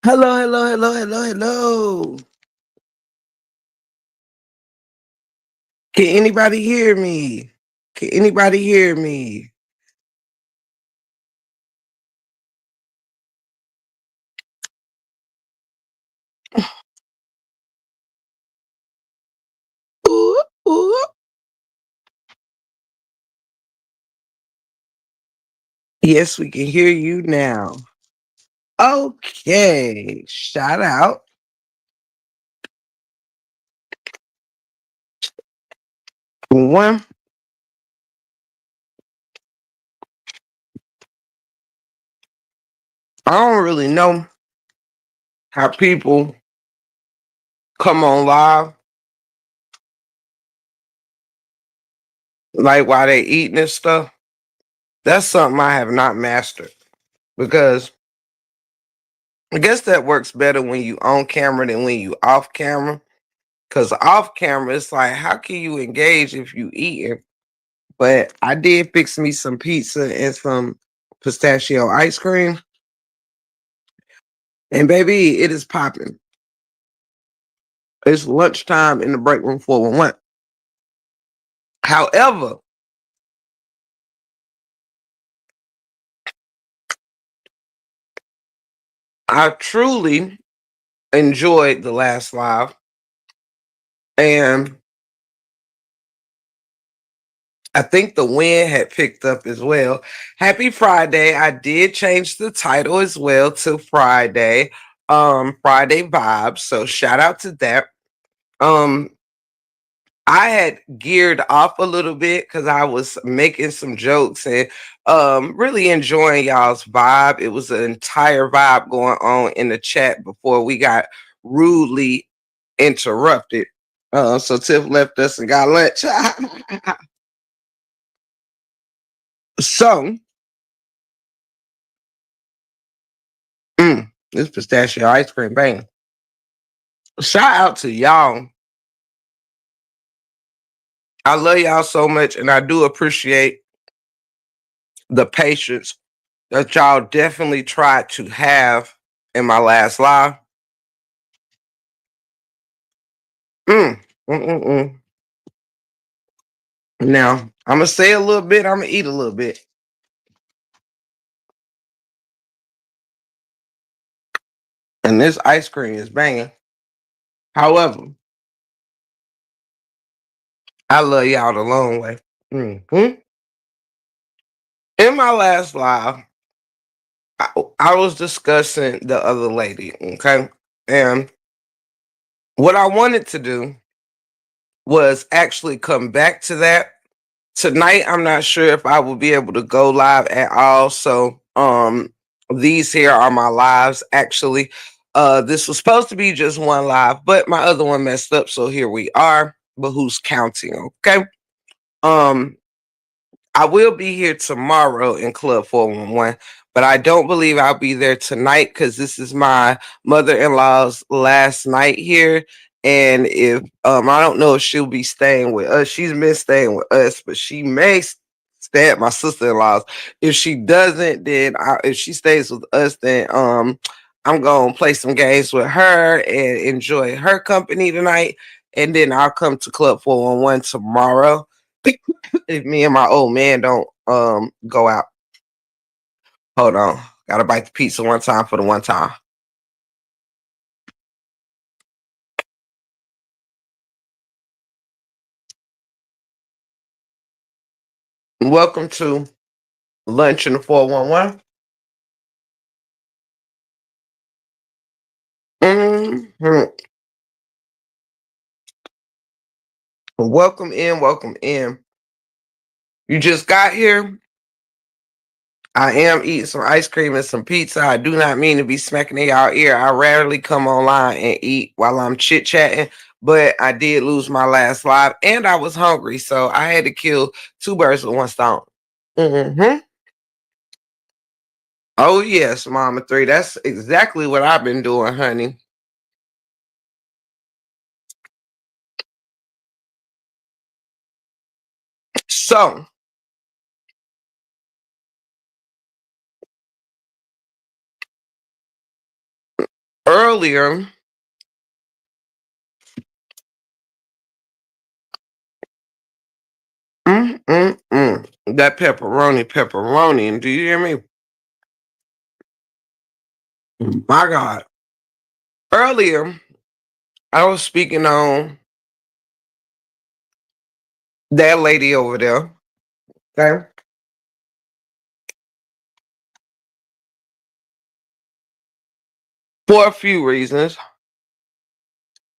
Hello, hello, hello, hello, hello. Can anybody hear me? Can anybody hear me? Ooh, ooh. Yes, we can hear you now. Okay, shout out. One, I don't really know how people come on live, like while they eating and stuff. That's something I have not mastered because I guess that works better when you on camera than when you off camera. Cause off camera, it's like, how can you engage if you eating? But I did fix me some pizza and some pistachio ice cream. And baby, it is popping. It's lunchtime in the break room 411. However, I truly enjoyed the last live. And I think the win had picked up as well. Happy Friday. I did change the title as well to Friday. Friday vibes. So shout out to that. Um, I had geared off a little bit because I was making some jokes and really enjoying y'all's vibe. It was an entire vibe going on in the chat before we got rudely interrupted. So Tiff left us and got lunch. So, this pistachio ice cream, bang. Shout out to y'all. I love y'all so much, and I do appreciate the patience that y'all definitely tried to have in my last live. Mm, mm. Now, I'm gonna say a little bit. I'm gonna eat a little bit, and this ice cream is banging. However, I love y'all the long way. Mhm. In my last live, I was discussing the other lady. Okay, and what I wanted to do was actually come back to that tonight. I'm not sure if I will be able to go live at all. So these here are my lives actually. This was supposed to be just one live, but my other one messed up, so here we are. But who's counting? Okay. Um I will be here tomorrow in Club 411, but I don't believe I'll be there tonight because this is my mother-in-law's last night here. And if I don't know if she'll be staying with us. She's been staying with us, but she may stay at my sister-in-law's. If she doesn't, then if she stays with us, then I'm gonna play some games with her and enjoy her company tonight. And then I'll come to Club 411 tomorrow if me and my old man don't go out. Hold on. Gotta bite the pizza one time for the one time. Welcome to Lunch in the 411. Mhm. Welcome in, welcome in. You just got here. I am eating some ice cream and some pizza. I do not mean to be smacking in y'all ear. I rarely come online and eat while I'm chit chatting, but I did lose my last live and I was hungry, so I had to kill two birds with one stone. Hmm. Oh yes, Mama Three. That's exactly what I've been doing, honey. So Earlier, that pepperoni. Do you hear me? My God. Earlier, I was speaking on that lady over there. Okay. For a few reasons.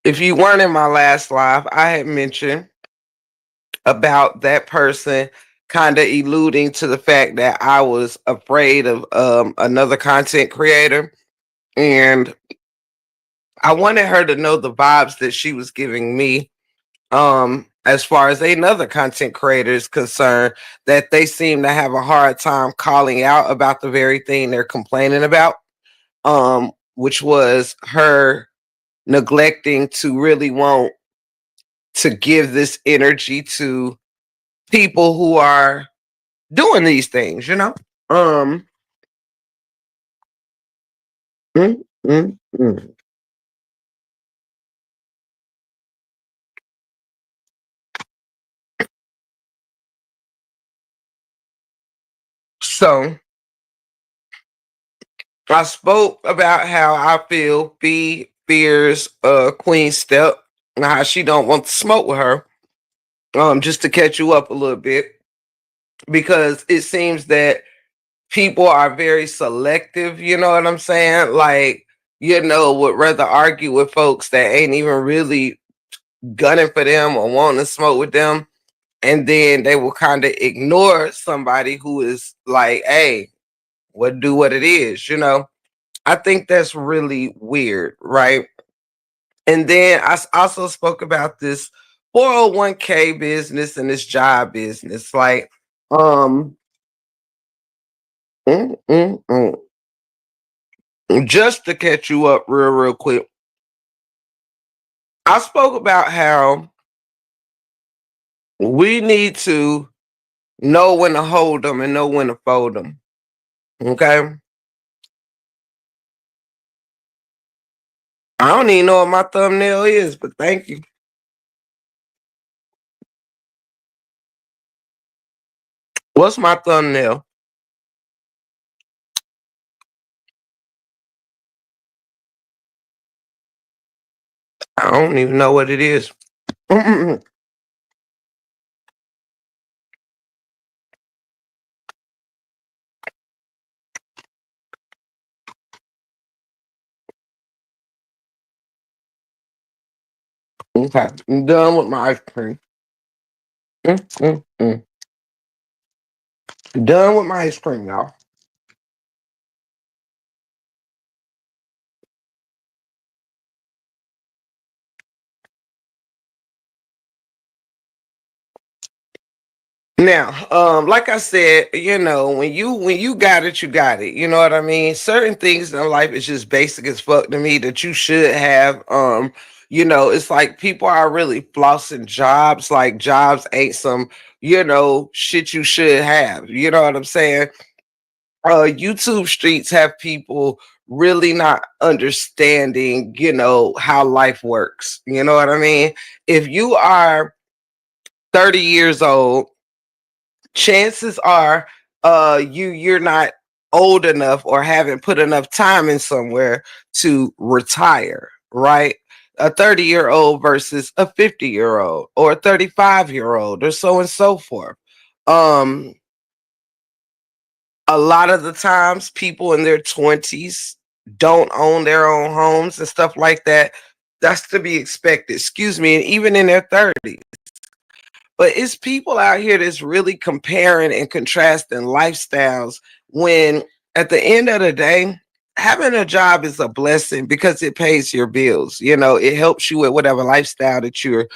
If you weren't in my last live, I had mentioned about that person kind of alluding to the fact that I was afraid of another content creator. And I wanted her to know the vibes that she was giving me, as far as another content creator is concerned, that they seem to have a hard time calling out about the very thing they're complaining about, which was her neglecting to really want to give this energy to people who are doing these things. Um, mm, mm. So I spoke about how I feel B fears Queen Step and how she don't want to smoke with her. Just to catch you up a little bit, because it seems that people are very selective, you know what I'm saying? Like, would rather argue with folks that ain't even really gunning for them or wanting to smoke with them. And then they will kind of ignore somebody who is like, hey, what do what it is. I think that's really weird, right? And then also spoke about this 401k business and this job business. Like, um, mm, mm, mm. Just to catch you up real quick, I spoke about how we need to know when to hold them and know when to fold them. Okay. I don't even know what my thumbnail is, but thank you. What's my thumbnail? I don't even know what it is. Okay, I'm done with my ice cream. Mm, mm, mm. Done with my ice cream, y'all. Now, like I said, when you got it, you got it. You know what I mean? Certain things in life is just basic as fuck to me that you should have. It's like people are really flossing jobs, like jobs ain't some, shit you should have. You know what I'm saying? YouTube streets have people really not understanding, how life works. You know what I mean? If you are 30 years old, chances are you're not old enough or haven't put enough time in somewhere to retire, right? A 30-year-old versus a 50-year-old or a 35-year-old or so and so forth. Um a lot of the times people in their 20s don't own their own homes and stuff like that. That's to be expected. Excuse me, and even in their 30s. But it's people out here that's really comparing and contrasting lifestyles when at the end of the day, having a job is a blessing because it pays your bills. It helps you with whatever lifestyle that you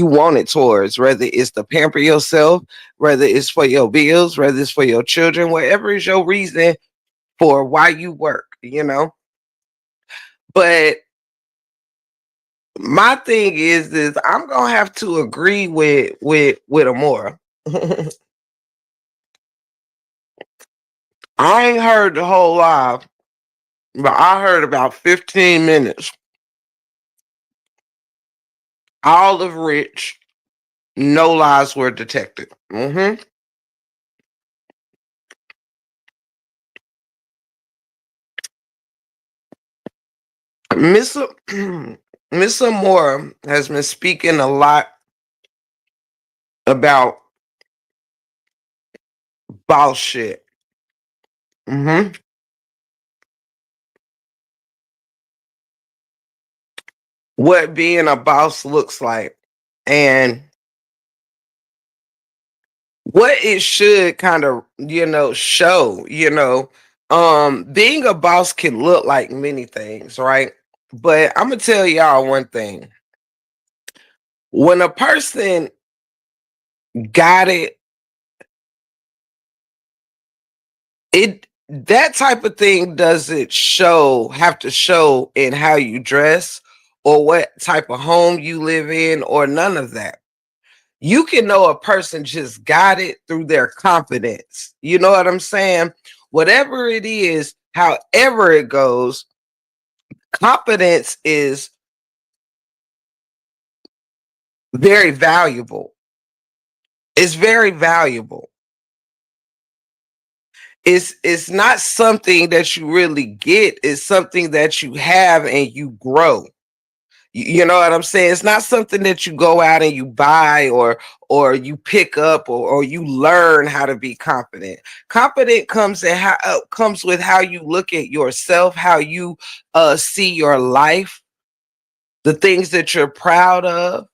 want it towards, whether it's to pamper yourself, whether it's for your bills, whether it's for your children, whatever is your reason for why you work. But my thing is I'm gonna have to agree with Amora. I ain't heard the whole live, but I heard about 15 minutes, all of which no lies were detected. Miss Miss Moore has been speaking a lot about boss shit. hmm What being a boss looks like, and what it should kind of show. Being a boss can look like many things, right? But I'm gonna tell y'all one thing: when a person got it, it that type of thing doesn't have to show in how you dress or what type of home you live in or none of that. You can know a person just got it through their confidence. You know what I'm saying? Whatever it is, however it goes, confidence is very valuable. It's very valuable. It's not something that you really get, it's something that you have and you grow. You know what I'm saying? It's not something that you go out and you buy or you pick up or you learn how to be confident. Confident comes with how you look at yourself, how you see your life, the things that you're proud of,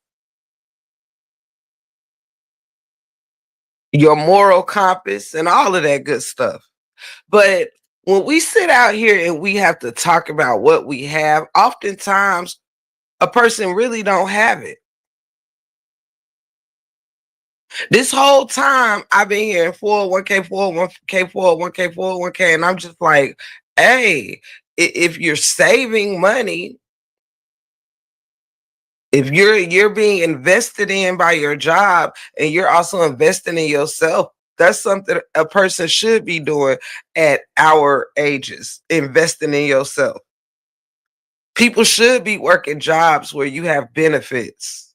your moral compass, and all of that good stuff. But when we sit out here and we have to talk about what we have, oftentimes a person really don't have it. This whole time I've been hearing 401k, 401k, 401k, 401k, and I'm just like, hey, if you're saving money, if you're being invested in by your job and you're also investing in yourself, that's something a person should be doing at our ages, investing in yourself. People should be working jobs where you have benefits.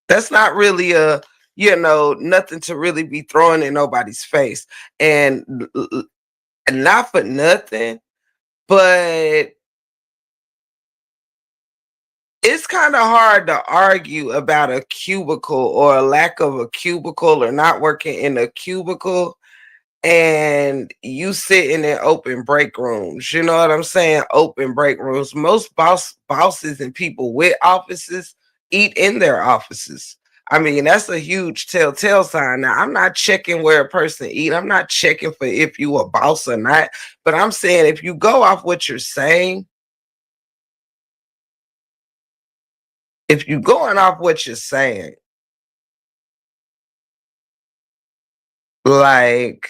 That's not really nothing to really be throwing in nobody's face. And not for nothing, but it's kind of hard to argue about a cubicle or a lack of a cubicle or not working in a cubicle and you sitting in open break rooms. You know what I'm saying? Open break rooms. Most bosses and people with offices eat in their offices. I mean, that's a huge telltale sign. Now, I'm not checking where a person eat. I'm not checking for if you a boss or not. But I'm saying if you go off what you're saying, if you're going off what you're saying, like,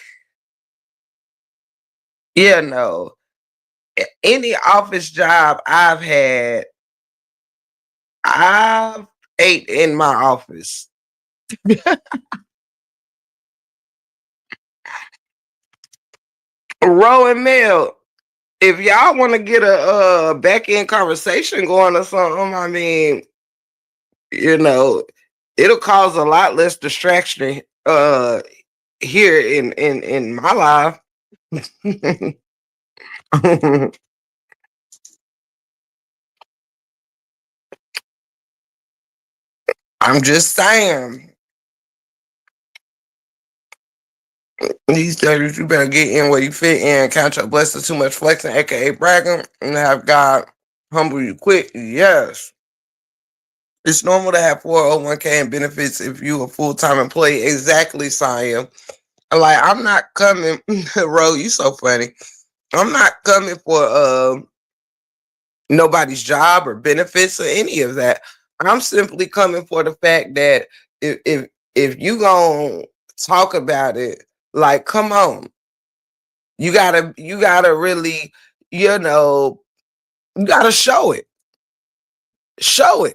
no, any office job I've had, I've ate in my office. Row and mail. If y'all want to get a back end conversation going or something, I mean, you know, it'll cause a lot less distraction here in my life. I'm just saying. These days, you better get in where you fit in. Count your blessings, too much flexing, aka bragging, and have God humble you quick. Yes. It's normal to have 401k and benefits if you a full-time employee. Exactly, Saya. Like, I'm not coming, Ro, you so funny. I'm not coming for nobody's job or benefits or any of that. I'm simply coming for the fact that if you gonna talk about it, like, come on. You gotta really, you know, you gotta show it. Show it.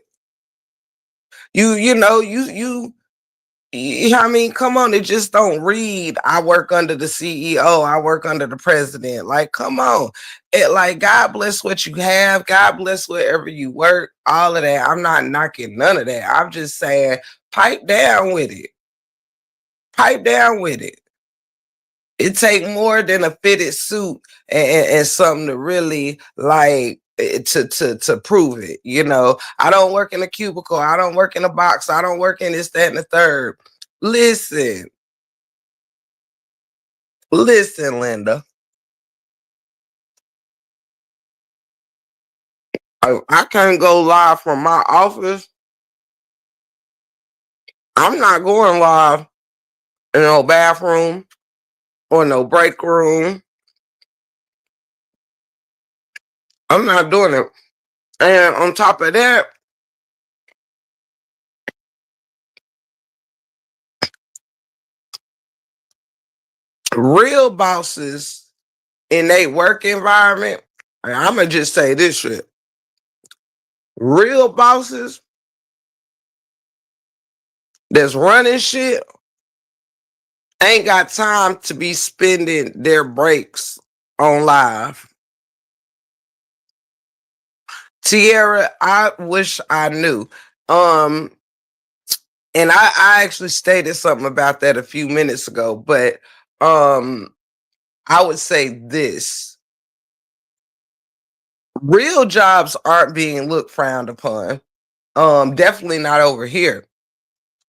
You know, you I mean, come on, it just don't read. I work under the CEO. I work under the president. Like, come on. It like God bless what you have. God bless wherever you work. All of that. I'm not knocking none of that. I'm just saying, pipe down with it. Pipe down with it. It take more than a fitted suit and something to really like to prove it. You know, I don't work in a cubicle. I don't work in a box. I don't work in this, that, and the third. Listen, listen, Linda. I can't go live from my office. I'm not going live in no bathroom or no break room. I'm not doing it. And on top of that, real bosses in a work environment, and I'm gonna just say this shit. Real bosses that's running shit ain't got time to be spending their breaks on live. Tierra, I wish I knew. Um, and I actually stated something about that a few minutes ago, but um I would say this: real jobs aren't being looked frowned upon. Definitely not over here.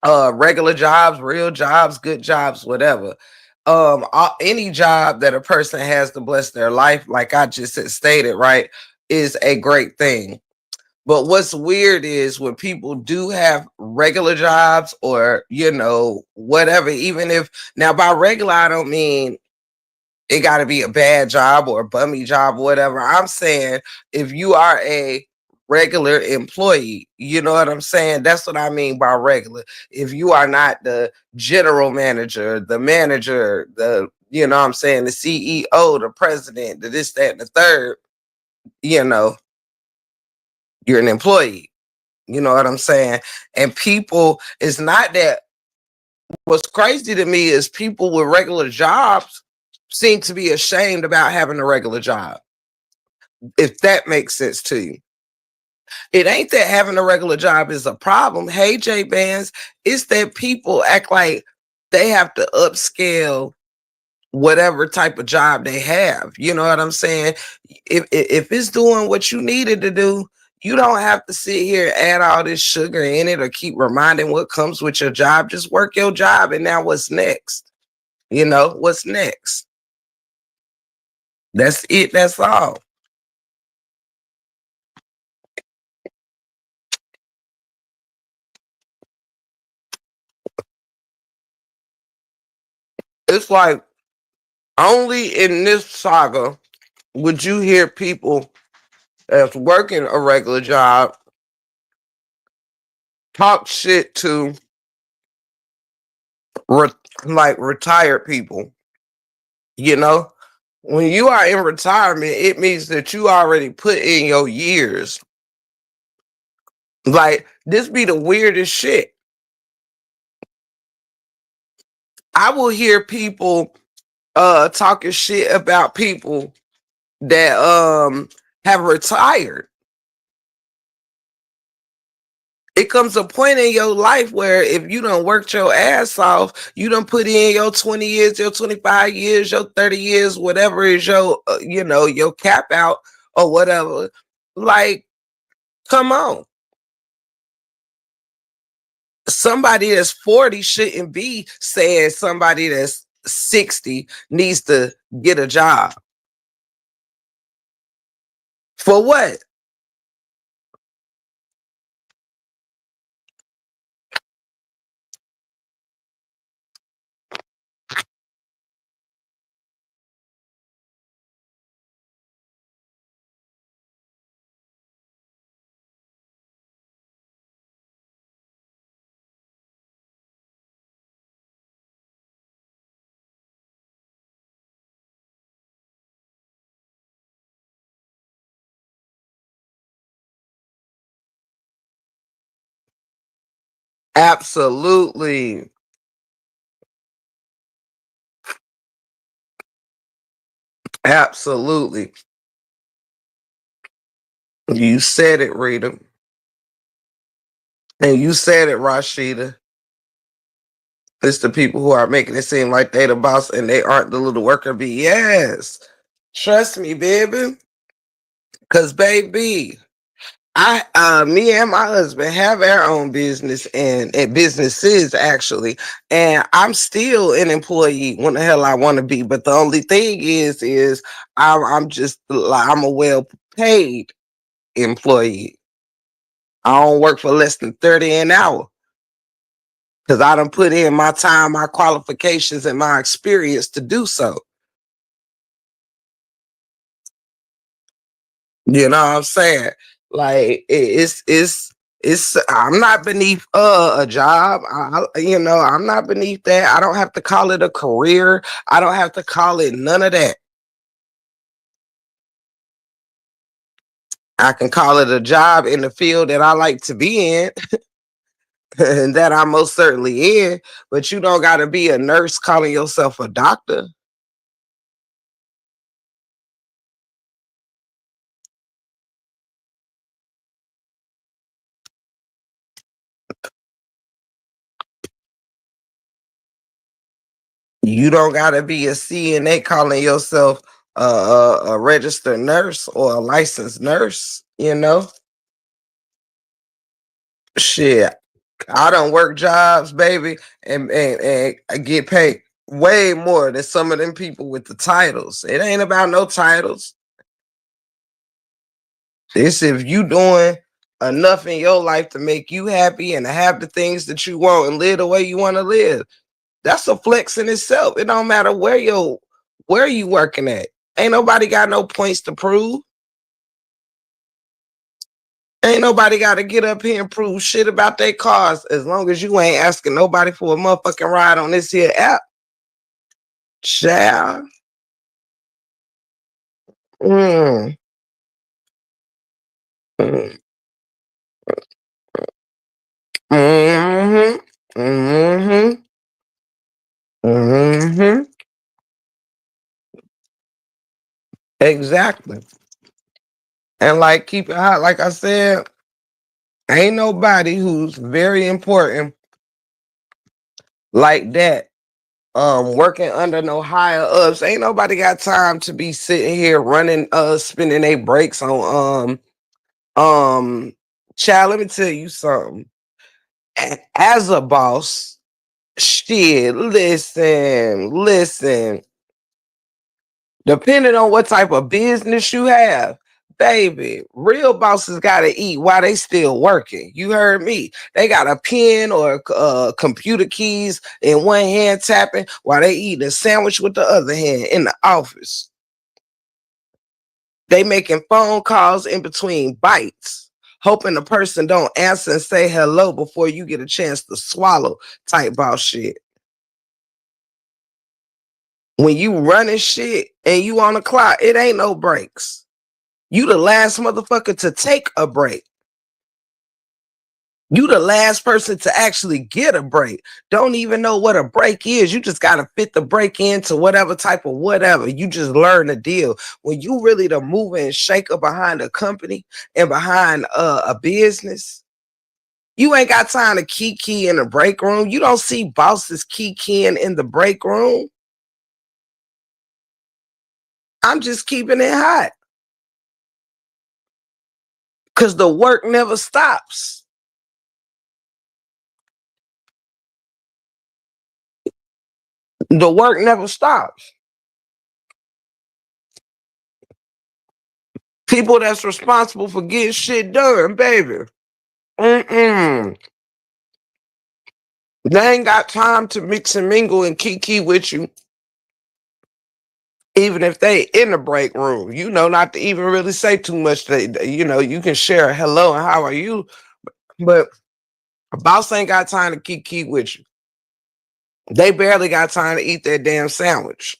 Regular jobs, real jobs, good jobs, whatever. Any job that a person has to bless their life, like I just stated, right, is a great thing. But what's weird is when people do have regular jobs or, whatever, even if now by regular, I don't mean it got to be a bad job or a bummy job or whatever. I'm saying if you are a regular employee, you know what I'm saying? That's what I mean by regular. If you are not the general manager, the manager, what I'm saying, the CEO, the president, the this, that, and the third, you know, you're an employee. You know what I'm saying? And people, it's not that what's crazy to me is people with regular jobs seem to be ashamed about having a regular job, if that makes sense to you. It ain't that having a regular job is a problem. Hey, J Bands, it's that people act like they have to upscale whatever type of job they have. You know what I'm saying? If it's doing what you needed to do, you don't have to sit here and add all this sugar in it or keep reminding what comes with your job. Just work your job, and now what's next? What's next? That's it. That's all. It's like only in this saga would you hear people that's working a regular job talk shit to re- like retired people. You know, when you are in retirement, it means that you already put in your years. Like this be the weirdest shit. I will hear people talking shit about people that have retired. It comes a point in your life where if you don't work your ass off, you don't put in your 20 years, your 25 years, your 30 years, whatever is your, your cap out or whatever. Like, come on. Somebody that's 40 shouldn't be saying somebody that's 60 needs to get a job. For what? Absolutely. Absolutely. You said it, Rita. And you said it, Rashida. It's the people who are making it seem like they the boss and they aren't the little worker bee. Yes. Trust me, baby. Cause baby, me and my husband have our own business and businesses actually, and I'm still an employee when the hell I want to be. But the only thing is I'm just like I'm a well paid employee. I don't work for less than 30 an hour because I done put in my time, my qualifications, and my experience to do so. You know what I'm saying? Like it's I'm not beneath a job. I'm not beneath that. I don't have to call it a career. I don't have to call it none of that. I can call it a job in the field that I like to be in and that I'm most certainly in, but you don't got to be a nurse calling yourself a doctor. You don't got to be a CNA calling yourself a registered nurse or a licensed nurse, you know? Shit, I don't work jobs, baby, and I get paid way more than some of them people with the titles. It ain't about no titles. It's if you doing enough in your life to make you happy and to have the things that you want and live the way you want to live. That's a flex in itself. It don't matter where you working at. Ain't nobody got no points to prove. Ain't nobody got to get up here and prove shit about their cars as long as you ain't asking nobody for a motherfucking ride on this here app. Child. Mm, mm, mhm, mhm, mhm. Exactly. And like keep it hot, like I said, ain't nobody who's very important like that. Working under no higher ups. Ain't nobody got time to be sitting here running, spending their breaks on child, let me tell you something. As a boss, shit, listen. Depending on what type of business you have, baby, real bosses gotta eat while they still working. You heard me. They got a pen or computer keys in one hand tapping while they eat a sandwich with the other hand in the office. They making phone calls in between bites, hoping the person don't answer and say hello before you get a chance to swallow type boss shit. When you running shit and you on the clock, it ain't no breaks. You the last motherfucker to take a break. You the last person to actually get a break. Don't even know what a break is. You just gotta fit the break into whatever type of whatever. You just learn the deal. When you really the mover and shaker behind a company and behind a business, you ain't got time to kiki in the break room. You don't see bosses kikiing in the break room. I'm just keeping it hot because the work never stops. The work never stops. People that's responsible for getting shit done, baby. Mm-mm. They ain't got time to mix and mingle and kiki with you, even if they in the break room. You know, not to even really say too much. You can share a hello and how are you, but a boss ain't got time to kiki with you. They barely got time to eat that damn sandwich.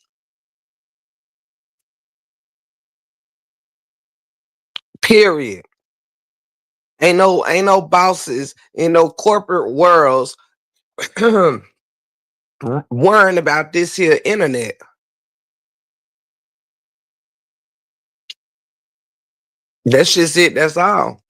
Period. Ain't no bosses in no corporate worlds worrying about this here internet. That's just it. That's all.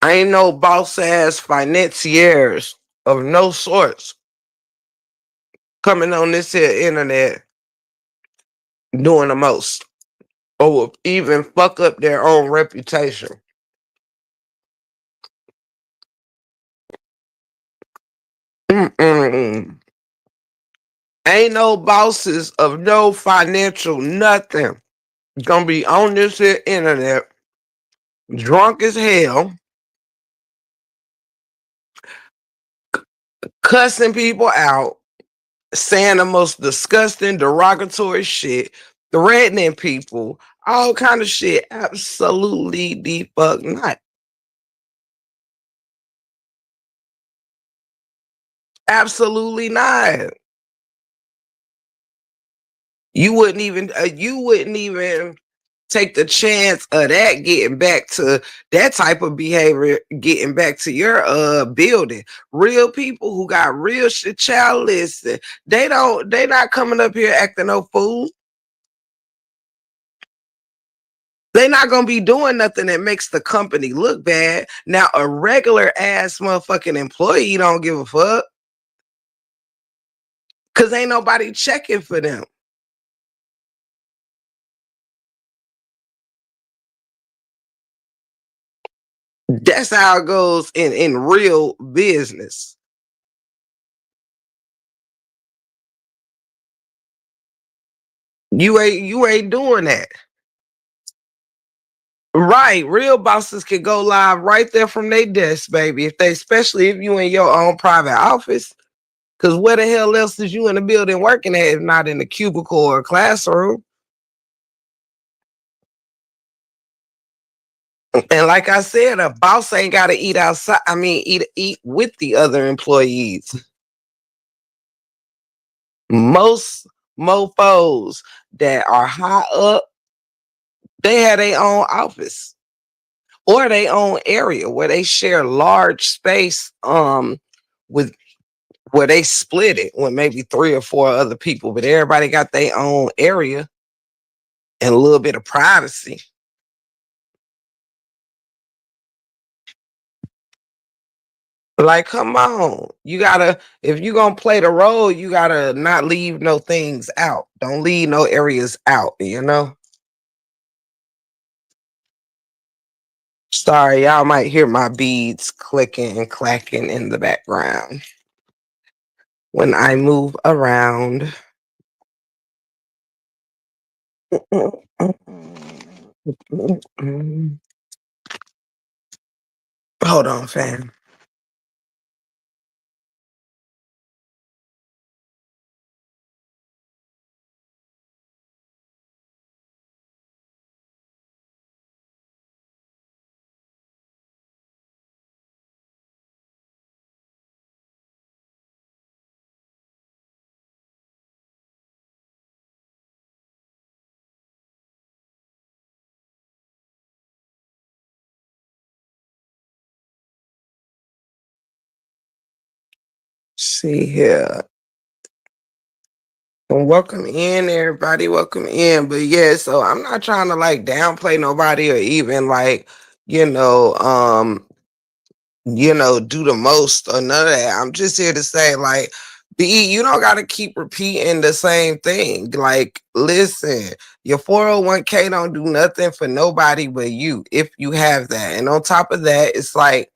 Ain't no boss ass financiers of no sorts coming on this here internet doing the most or will even fuck up their own reputation. Mm-mm. Ain't no bosses of no financial nothing gonna be on this here internet drunk as hell, cussing people out, saying the most disgusting, derogatory shit, threatening people, all kind of shit. Absolutely the fuck not. Absolutely not. You wouldn't even take the chance of that getting back to that type of behavior, getting back to your building. Real people who got real shit, child, listen, they not coming up here acting no fool. They not gonna be doing nothing that makes the company look bad. Now, a regular ass motherfucking employee don't give a fuck because ain't nobody checking for them. That's how it goes in real business. You ain't doing that. Right. Real bosses can go live right there from their desk, baby. If they especially if you in your own private office. Cause where the hell else is you in the building working at if not in the cubicle or classroom? And like I said, a boss ain't gotta eat outside. I mean eat with the other employees. Most mofos that are high up, they have their own office or their own area where they share large space with where they split it with maybe three or four other people, but everybody got their own area and a little bit of privacy. Like, come on. You gotta, if you gonna play the role, you gotta not leave no things out. Don't leave no areas out, you know? Sorry, y'all might hear my beads clicking and clacking in the background when I move around. Hold on, fam. See here. Well, welcome in, everybody. Welcome in. But yeah, so I'm not trying to like downplay nobody or even like, you know, do the most or none of that. I'm just here to say, like, B, you don't gotta keep repeating the same thing. Like, listen, your 401k don't do nothing for nobody but you if you have that. And on top of that, it's like,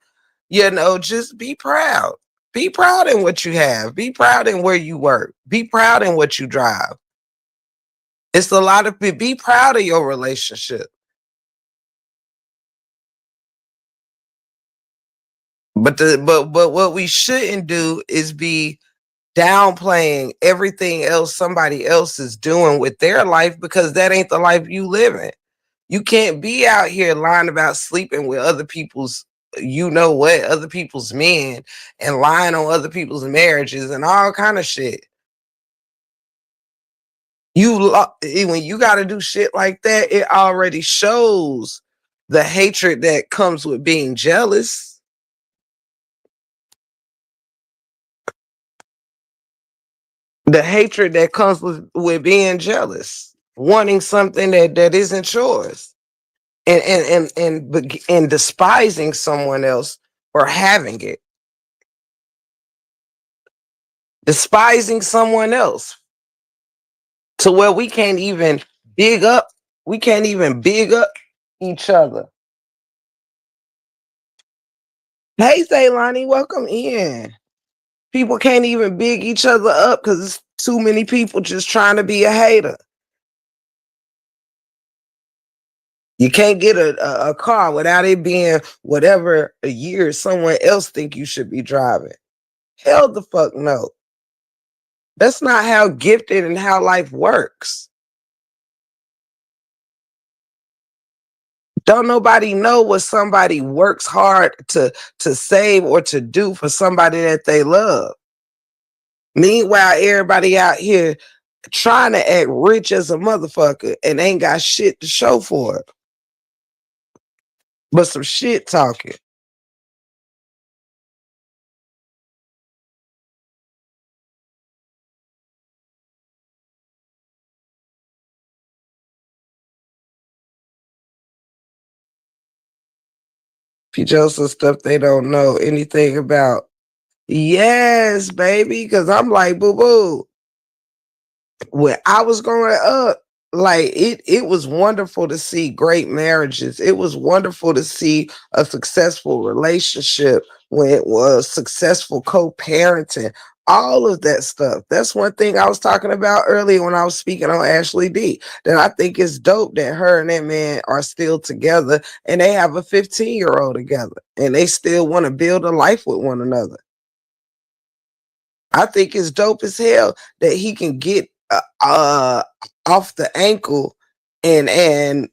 just be proud. Be proud in what you have. Be proud in where you work. Be proud in what you drive. It's a lot of be proud of your relationship. But what we shouldn't do is be downplaying everything else somebody else is doing with their life because that ain't the life you living. You can't be out here lying about sleeping with other people's other people's men and lying on other people's marriages and all kind of shit. When you got to do shit like that, it already shows the hatred that comes with being jealous. The hatred that comes with being jealous, wanting something that isn't yours, and despising someone else for having it, despising someone else to where big up, we can't even big up each other. Hey, Zaylani, welcome in. People can't even big each other up because it's too many people just trying to be a hater. You can't get a car without it being whatever a year someone else think you should be driving. Hell the fuck no. That's not how gifted and how life works. Don't nobody know what somebody works hard to save or to do for somebody that they love. Meanwhile, everybody out here trying to act rich as a motherfucker and ain't got shit to show for it. But some shit talking. P. Joseph stuff they don't know anything about. Yes, baby. Cause I'm like, boo boo. When I was growing up, like it was wonderful to see great marriages. It was wonderful to see a successful relationship when it was successful co-parenting, all of that stuff. That's one thing I was talking about earlier when I was speaking on Ashley D. That I think is dope that her and that man are still together and they have a 15-year-old together and they still want to build a life with one another. I think it's dope as hell that he can get off the ankle and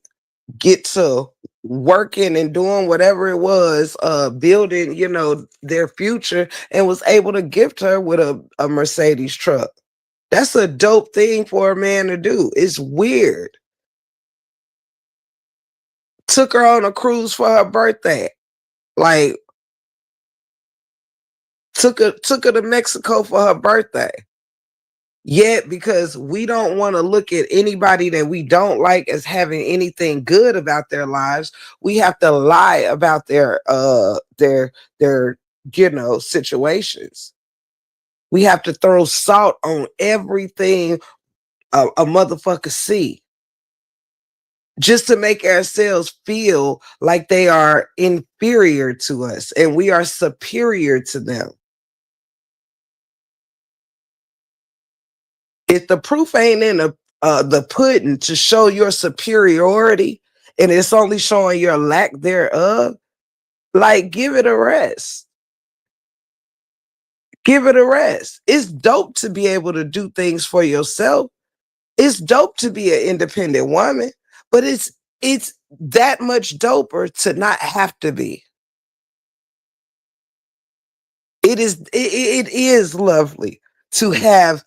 get to working and doing whatever it was, building, their future, and was able to gift her with a Mercedes truck. That's a dope thing for a man to do. It's weird. Took her on a cruise for her birthday. Like took her to Mexico for her birthday. Yet, because we don't want to look at anybody that we don't like as having anything good about their lives, we have to lie about their situations. We have to throw salt on everything a motherfucker see just to make ourselves feel like they are inferior to us and we are superior to them. If the proof ain't in the pudding to show your superiority and it's only showing your lack thereof, like give it a rest. Give it a rest. It's dope to be able to do things for yourself. It's dope to be an independent woman, but it's that much doper to not have to be. It is lovely to have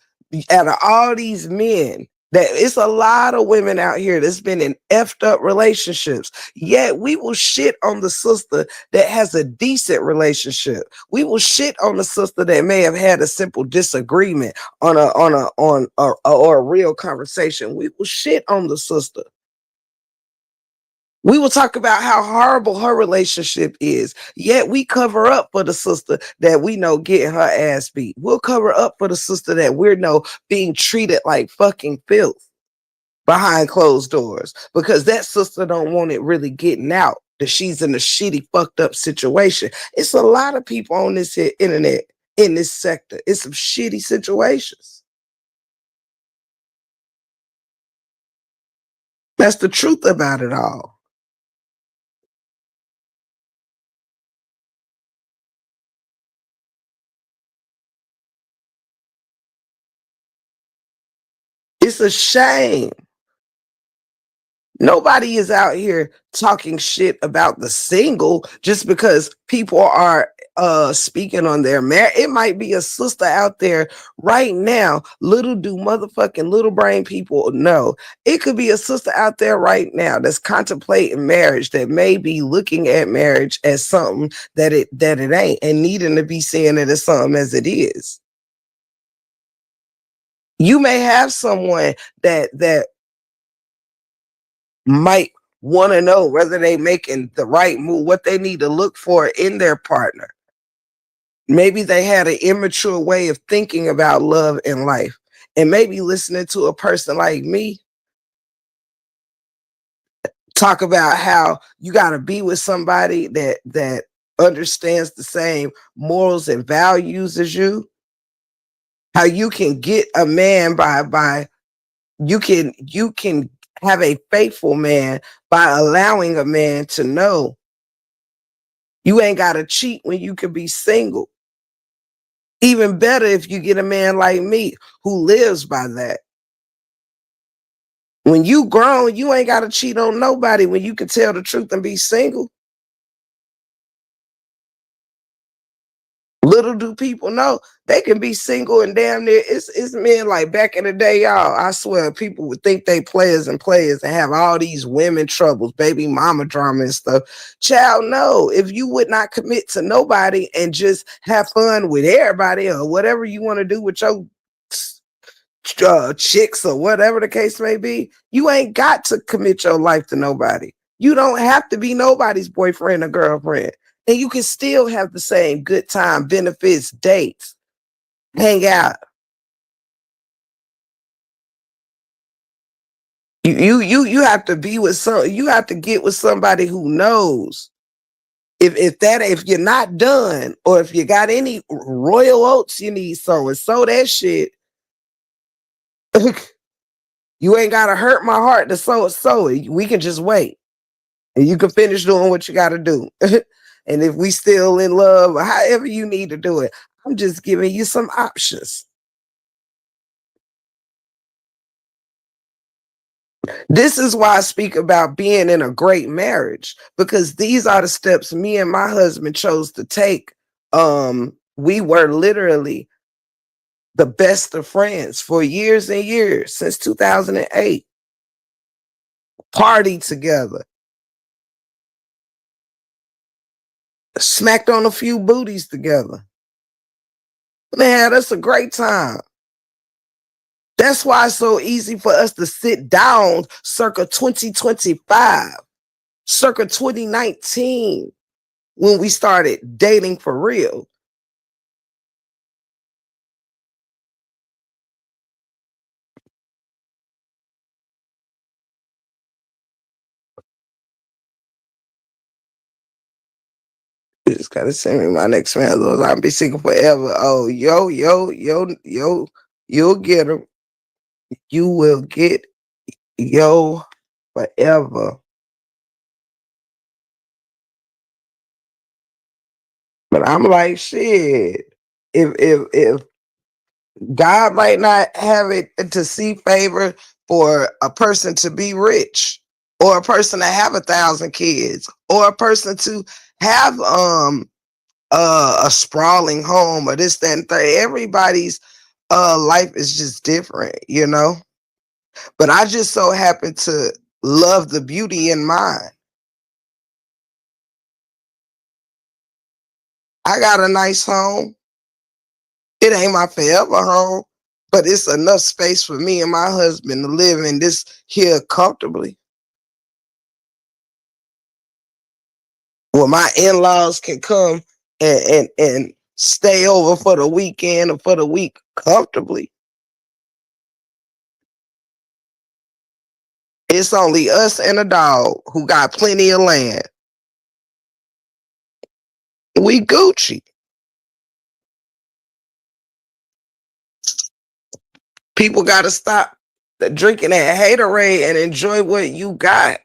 out of all these men that it's a lot of women out here that's been in effed up relationships. Yet we will shit on the sister that has a decent relationship. We will shit on the sister that may have had a simple disagreement or a real conversation. We will shit on the sister. We will talk about how horrible her relationship is. Yet we cover up for the sister that we know getting her ass beat. We'll cover up for the sister that we know being treated like fucking filth behind closed doors because that sister don't want it really getting out that she's in a shitty, fucked up situation. It's a lot of people on this internet in this sector. It's some shitty situations. That's the truth about it all. It's a shame. Nobody is out here talking shit about the single just because people are speaking on their marriage. It might be a sister out there right now. Little do motherfucking little brain people know. It could be a sister out there right now that's contemplating marriage that may be looking at marriage as something that it ain't and needing to be seeing it as something as it is. You may have someone that might want to know whether they making the right move, what they need to look for in their partner. Maybe they had an immature way of thinking about love and life. And maybe listening to a person like me talk about how you got to be with somebody that understands the same morals and values as you, how you can get a man by you can have a faithful man by allowing a man to know you ain't got to cheat when you can be single. Even better if you get a man like me who lives by that. When you grown, you ain't got to cheat on nobody when you can tell the truth and be single. Little do people know they can be single and damn near it's men like back in the day, y'all. I swear people would think they players and have all these women troubles, baby mama drama and stuff. Child, no, if you would not commit to nobody and just have fun with everybody or whatever you want to do with your chicks or whatever the case may be, you ain't got to commit your life to nobody. You don't have to be nobody's boyfriend or girlfriend. And you can still have the same good time, benefits, dates, hang out. You have to be with you have to get with somebody who knows. If you're not done or if you got any royal oats you need so that shit, you ain't gotta hurt my heart to sow it. We can just wait. And you can finish doing what you got to do. And if we still in love, however you need to do it, I'm just giving you some options. This is why I speak about being in a great marriage because these are the steps me and my husband chose to take. We were literally the best of friends for years and years since 2008. Partied together, smacked on a few booties together. Man, that's a great time. That's why it's so easy for us to sit down circa 2025, circa 2019, when we started dating for real. You just gotta send me my next man. I'll be single forever. Oh, you'll get him. You will get yo forever. But I'm like, shit. If God might not have it to see favor for a person to be rich, or a person to have 1,000 kids, or a person to have a sprawling home, or this, that, and third. Everybody's life is just different, you know. But I just so happen to love the beauty in mine. I got a nice home. It ain't my forever home, but it's enough space for me and my husband to live in this here comfortably. Where my in-laws can come and stay over for the weekend or for the week comfortably. It's only us and a dog who got plenty of land. We Gucci. People got to stop drinking that haterade and enjoy what you got.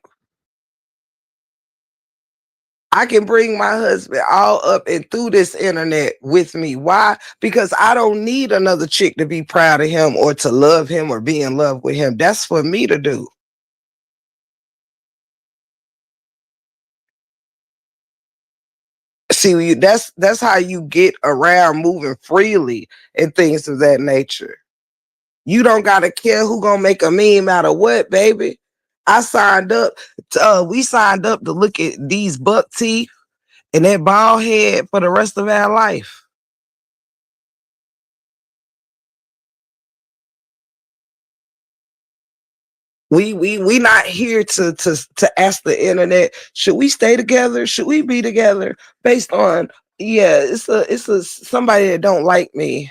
I can bring my husband all up and through this internet with me. Why? Because I don't need another chick to be proud of him or to love him or be in love with him. That's for me to do. See, that's how you get around moving freely and things of that nature. You don't gotta care who gonna make a meme out of what, baby. I signed up. We signed up to look at these buck teeth and that bald head for the rest of our life. We not here to ask the internet, should we stay together? Should we be together? Based on, yeah, it's a somebody that don't like me.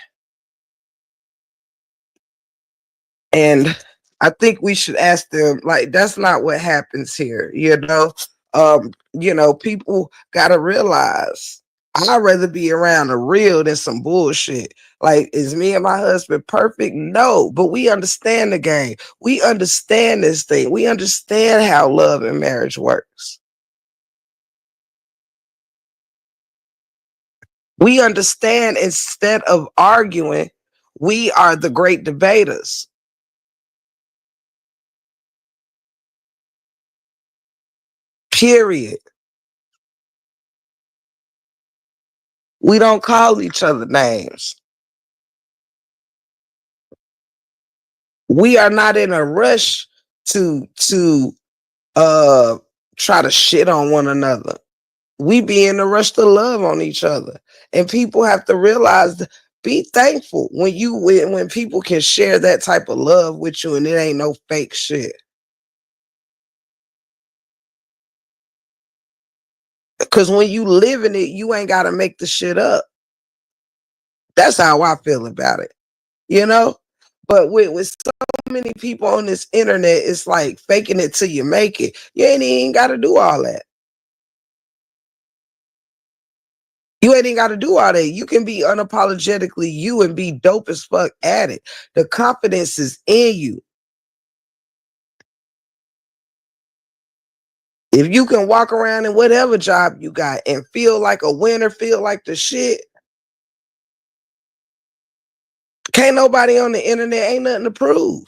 And I think we should ask them, like, that's not what happens here. People gotta realize I'd rather be around the real than some bullshit. Like, is me and my husband perfect? No, but we understand the game. We understand this thing. We understand how love and marriage works. We understand, instead of arguing, we are the great debaters. Period. We don't call each other names. We are not in a rush to uh try to shit on one another. We be in a rush to love on each other. And people have to realize, be thankful when people can share that type of love with you and it ain't no fake shit. Cause when you live in it, you ain't gotta make the shit up. That's how I feel about it, you know? But with so many people on this internet, it's like faking it till you make it. You ain't even gotta do all that. You ain't even got to do all that. You can be unapologetically you and be dope as fuck at it. The confidence is in you. If you can walk around in whatever job you got and feel like a winner, feel like the shit, can't nobody on the internet, ain't nothing to prove.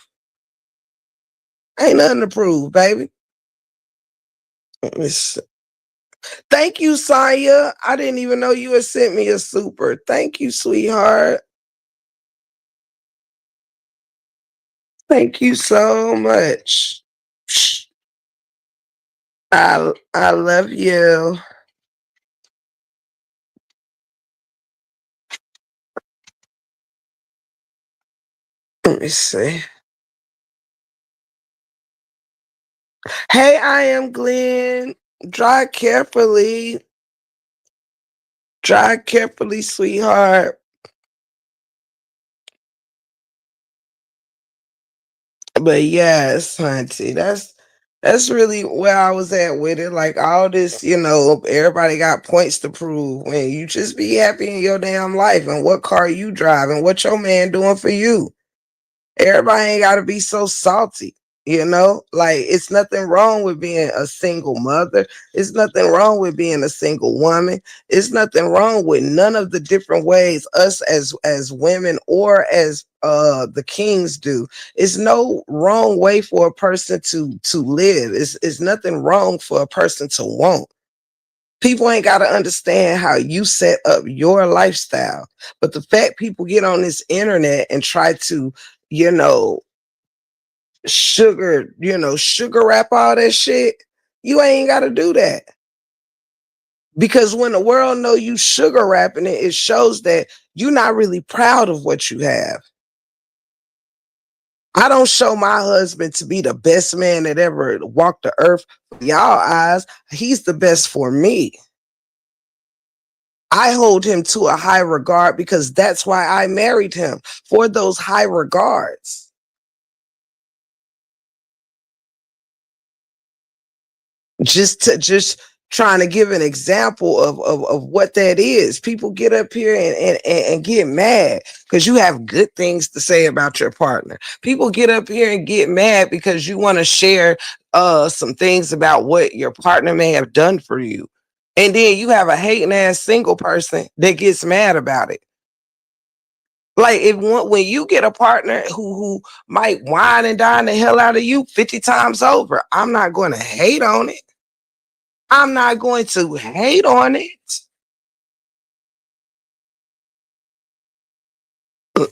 Ain't nothing to prove, baby. Thank you, Saya. I didn't even know you had sent me a super. Thank you, sweetheart. Thank you so much. I love you. Let me see. Hey, I am Glenn. Drive carefully. Drive carefully, sweetheart. But yes, hunty, that's really where I was at with it. Like, all this, everybody got points to prove when you just be happy in your damn life and what car you drive and what your man doing for you. Everybody ain't got to be so salty. Like, it's nothing wrong with being a single mother. It's nothing wrong with being a single woman. It's nothing wrong with none of the different ways us as women or as the kings do. It's no wrong way for a person to live. It's nothing wrong for a person to want. People ain't got to understand how you set up your lifestyle. But the fact people get on this internet and try to, you know, sugar wrap all that shit, you ain't got to do that. Because when the world know you sugar wrapping it, it shows that you're not really proud of what you have. I don't show my husband to be the best man that ever walked the earth. For y'all eyes, he's the best for me. I hold him to a high regard because that's why I married him, for those high regards. Just trying to give an example of what that is. People get up here and get mad because you have good things to say about your partner. People get up here and get mad because you want to share some things about what your partner may have done for you. And then you have a hating ass single person that gets mad about it. Like, when you get a partner who might whine and dine the hell out of you 50 times over, I'm not going to hate on it. I'm not going to hate on it.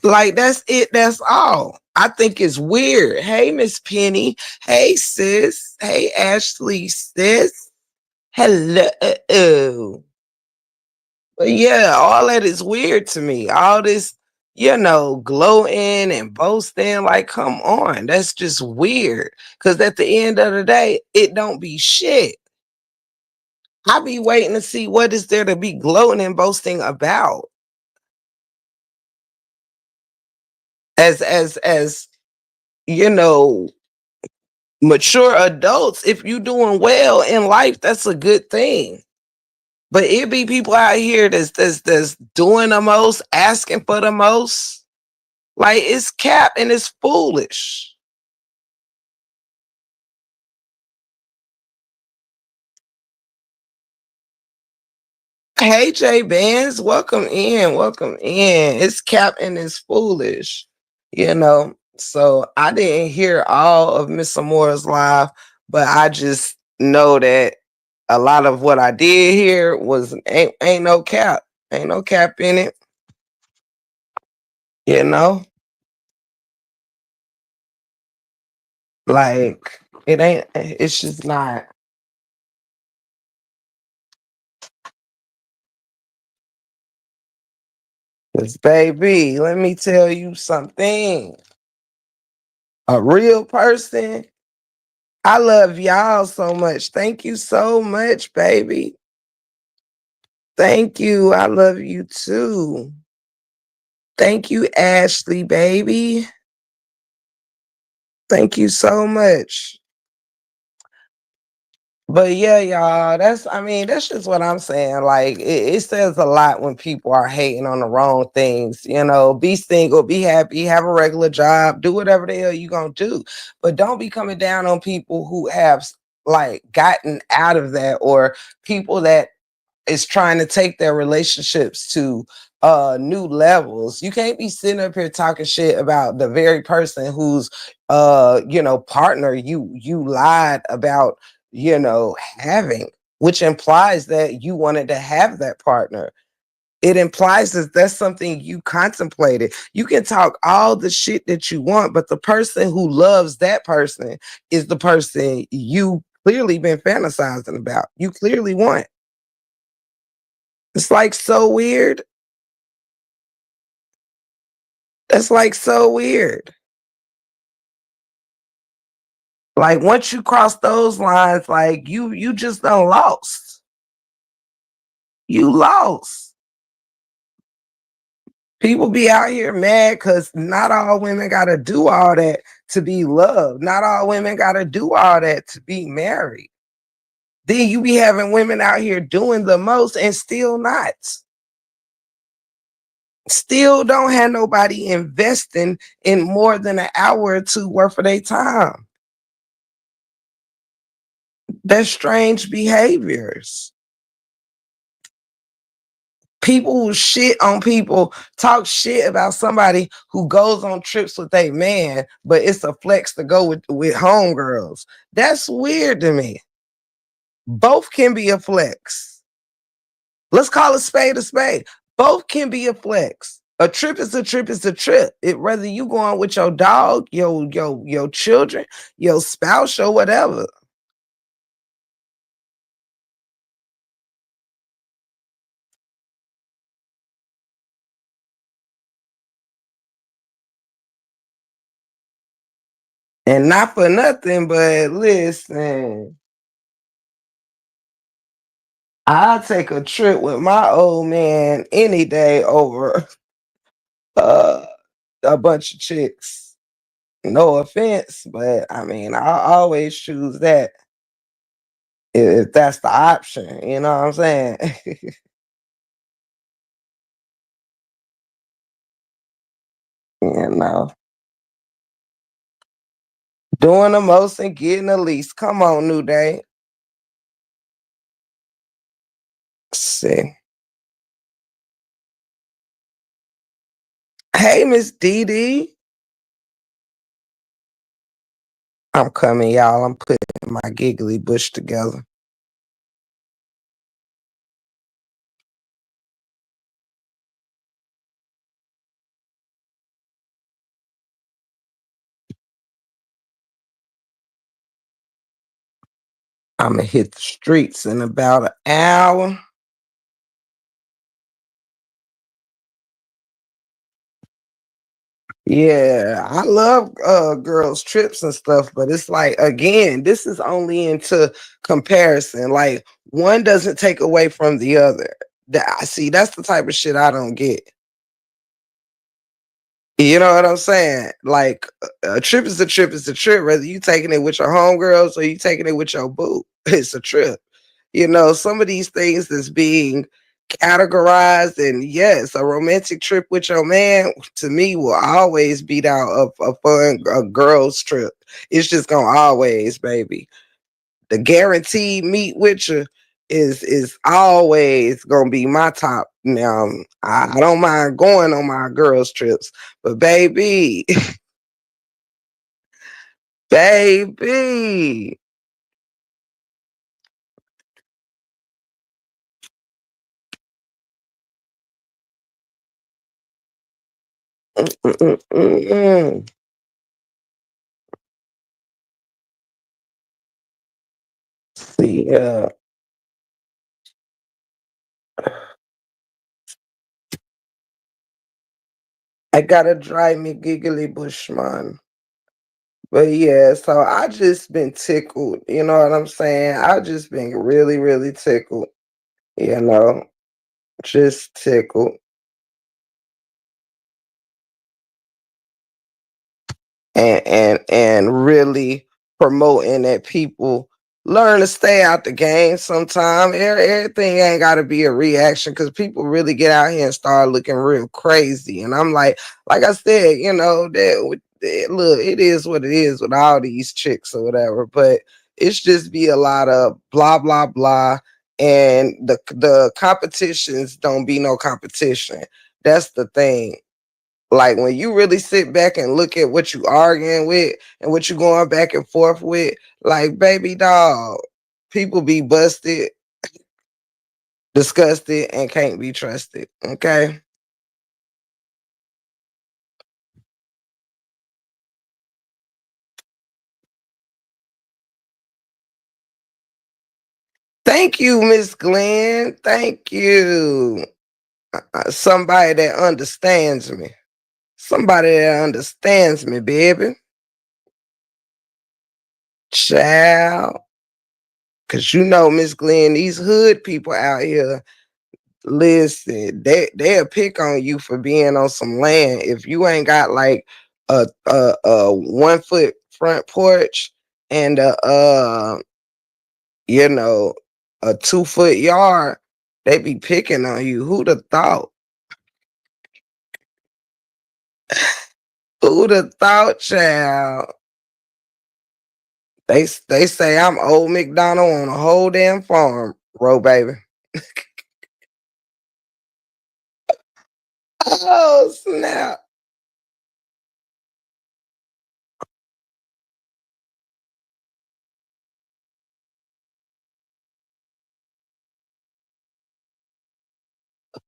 Like, that's it. That's all. I think it's weird. Hey, Miss Penny. Hey, sis. Hey, Ashley, sis. Hello. But yeah, all that is weird to me. All this gloating and boasting. Like, come on, that's just weird. Cause at the end of the day, it don't be shit. I be waiting to see what is there to be gloating and boasting about. As you know, mature adults, if you doing well in life, that's a good thing. But it be people out here that's doing the most, asking for the most. Like it's cap and it's foolish. Hey J Bands, welcome in, welcome in. It's cap and it's foolish, So I didn't hear all of Miss Amora's live, but I just know that a lot of what I did here was ain't no cap. Ain't no cap in it, you know? Like it ain't it's just not. 'Cause baby, let me tell you something. A real person. I love y'all so much. Thank you so much, baby. Thank you. I love you too. Thank you, Ashley, baby. Thank you so much. But yeah, y'all, that's just what I'm saying. Like, it says a lot when people are hating on the wrong things. Be single, be happy, have a regular job, do whatever the hell you gonna do. But don't be coming down on people who have like gotten out of that, or people that is trying to take their relationships to new levels. You can't be sitting up here talking shit about the very person whose partner you lied about, having, which implies that you wanted to have that partner. It implies that that's something you contemplated. You can talk all the shit that you want, but the person who loves that person is the person you clearly been fantasizing about. You clearly want. It's like so weird. That's like so weird. Like once you cross those lines, like you just done lost. You lost. People be out here mad because not all women gotta do all that to be loved. Not all women gotta do all that to be married. Then you be having women out here doing the most and still not. Still don't have nobody investing in more than an hour or two worth of their time. That's strange behaviors. People who shit on people talk shit about somebody who goes on trips with a man, but it's a flex to go with homegirls. That's weird to me. Both can be a flex. Let's call a spade a spade. Both can be a flex. A trip is a trip is a trip. Whether you going with your dog, your children, your spouse, or whatever. And not for nothing, but listen, I'll take a trip with my old man any day over uh, a bunch of chicks. No offense, but I mean, I always choose that if that's the option. You know what I'm saying? you know, doing the most and getting the least. Come on, New Day. See. Hey, Miss Dee Dee. I'm coming, y'all. I'm putting my giggly bush together. I'm gonna hit the streets in about an hour. Yeah, I love girls trips and stuff, but it's like again, this is only into comparison. Like one doesn't take away from the other. That I see that's the type of shit I don't get. You know what I'm saying? Like a trip is a trip is a trip, whether you taking it with your homegirls or you taking it with your boo. It's a trip. You know, some of these things that's being categorized, and yes, a romantic trip with your man to me will always beat out a fun a girl's trip. It's just gonna always, baby. The guaranteed meet with you is always gonna be my top. Now I don't mind going on my girls trips, but baby, baby. Mm-mm-mm-mm. Yeah, I gotta drive me giggly bushman. But yeah, so I just been tickled. You know what I'm saying? I just been really, really tickled. You know, just tickled. And really promoting that people learn to stay out the game sometime. Everything ain't got to be a reaction because people really get out here and start looking real crazy. And I'm like I said, you know, look, it is what it is with all these chicks or whatever, but it's just be a lot of blah blah blah, and the competitions don't be no competition. That's the thing. Like when you really sit back and look at what you arguing with and what you going back and forth with, like baby dog, people be busted, disgusted, and can't be trusted. Okay. Thank you, Miss Glenn. Thank you. Somebody that understands me. Somebody that understands me, baby. Child. Cause you know, Miss Glenn, these hood people out here, listen, they'll pick on you for being on some land if you ain't got like a 1 foot front porch and you know a 2 foot yard. They be picking on you. Who'd have thought? Who'd have thought, child? They say I'm old McDonald on a whole damn farm, bro, baby. Oh snap!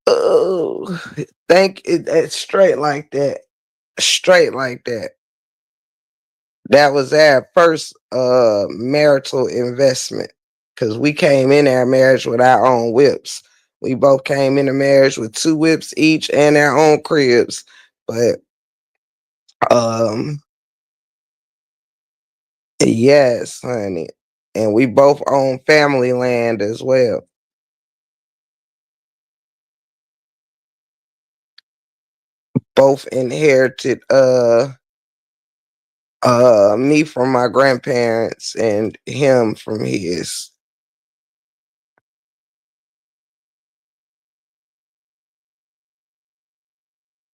Oh, think it's straight like that. Straight like that. That was our first marital investment because we came in our marriage with our own whips. We both came into marriage with 2 whips each and our own cribs. But um yes, honey. And we both own family land as well. Both inherited me from my grandparents and him from his.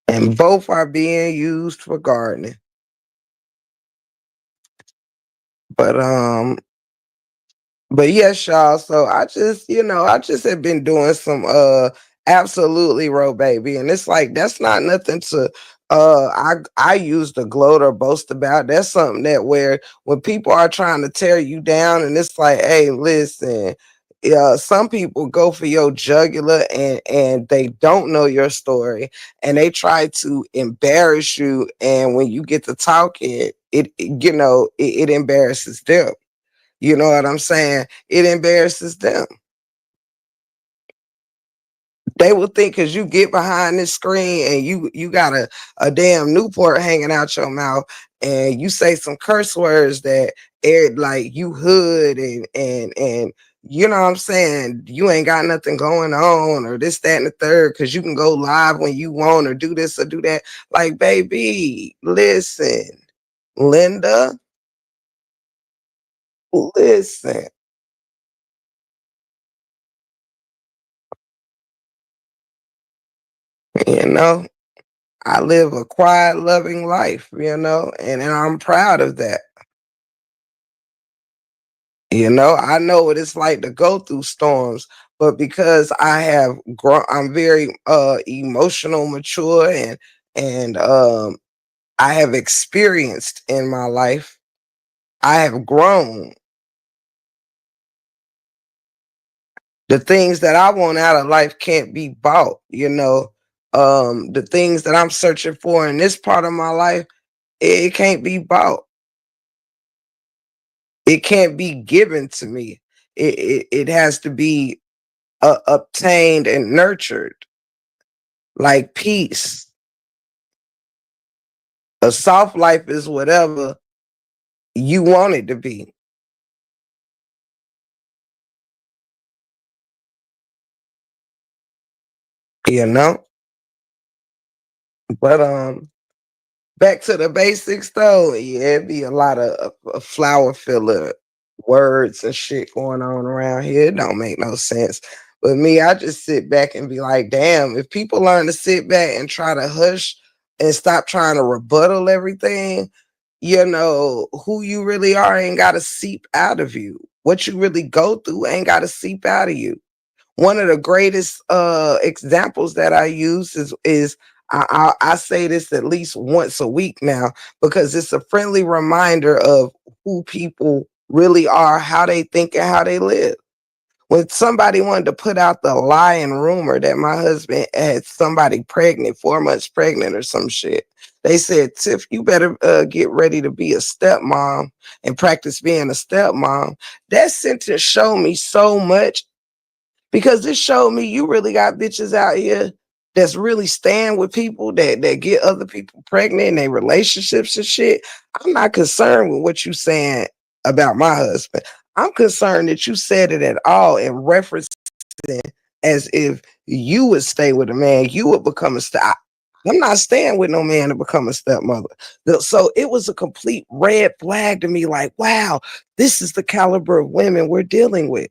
And both are being used for gardening. But yes, y'all. So I just, I just have been doing some absolutely row baby. And it's like that's not nothing to I use the gloat or boast about. That's something that where when people are trying to tear you down and it's like, hey, listen, yeah, some people go for your jugular and they don't know your story and they try to embarrass you. And when you get to talking, it embarrasses them. You know what I'm saying? It embarrasses them. They will think because you get behind this screen and you got a damn Newport hanging out your mouth and you say some curse words that air like you hood and you know what I'm saying, you ain't got nothing going on or this, that, and the third, because you can go live when you want or do this or do that. Like, baby, listen, Linda, listen, you know, I live a quiet, loving life, and I'm proud of that. I know what it's like to go through storms, but because I have grown, I'm very emotional, mature, and I have experienced in my life. I have grown. The things that I want out of life can't be bought. The things that I'm searching for in this part of my life, it can't be bought. It can't be given to me. It has to be obtained and nurtured, like peace. A soft life is whatever you want it to be, you know? But back to the basics though, yeah, it'd be a lot of flower filler words and shit going on around here. It don't make no sense. But me, I just sit back and be like, damn, if people learn to sit back and try to hush and stop trying to rebuttal everything, who you really are ain't gotta seep out of you. What you really go through ain't gotta seep out of you. One of the greatest examples that I use is I say this at least once a week now because it's a friendly reminder of who people really are, how they think, and how they live. When somebody wanted to put out the lie and rumor that my husband had somebody pregnant, 4 months pregnant or some shit, they said, Tiff, you better get ready to be a stepmom and practice being a stepmom. That sentence showed me so much because this showed me you really got bitches out here that's really staying with people that get other people pregnant in their relationships and shit. I'm not concerned with what you saying about my husband. I'm concerned that you said it at all in reference as if you would stay with a man, you would become a step. I'm not staying with no man to become a stepmother. So it was a complete red flag to me, like, wow, this is the caliber of women we're dealing with.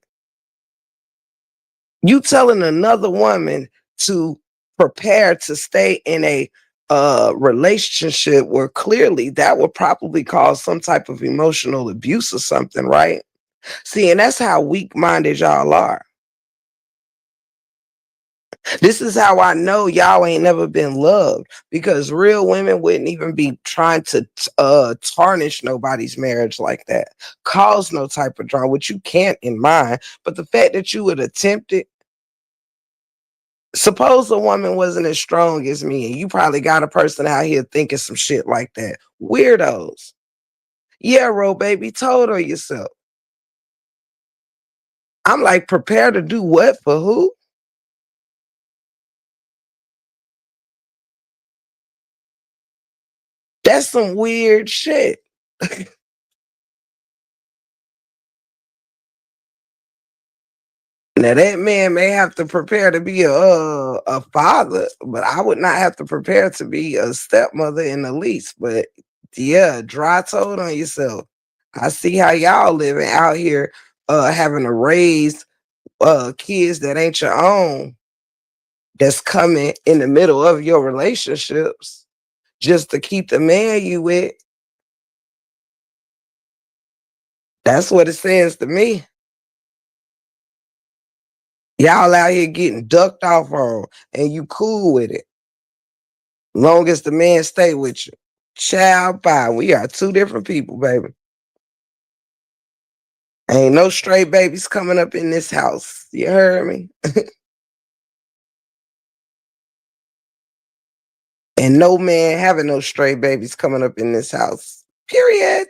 You telling another woman to prepare to stay in a relationship where clearly that would probably cause some type of emotional abuse or something, right? See, and that's how weak minded y'all are. This is how I know y'all ain't never been loved because real women wouldn't even be trying to tarnish nobody's marriage like that, cause no type of drama, which you can't in mine. But the fact that you would attempt it, suppose a woman wasn't as strong as me, and you probably got a person out here thinking some shit like that. Weirdos. Yeah, Ro baby, told her yourself. I'm like, prepare to do what for who? That's some weird shit. Now that man may have to prepare to be a father, but I would not have to prepare to be a stepmother in the least. But yeah, dry told on yourself. I see how y'all living out here, having to raise kids that ain't your own, that's coming in the middle of your relationships just to keep the man you with. That's what it says to me. Y'all out here getting ducked off on and you cool with it. Long as the man stay with you. Child bye. We are two different people, baby. Ain't no stray babies coming up in this house. You heard me? And no man having no stray babies coming up in this house. Period.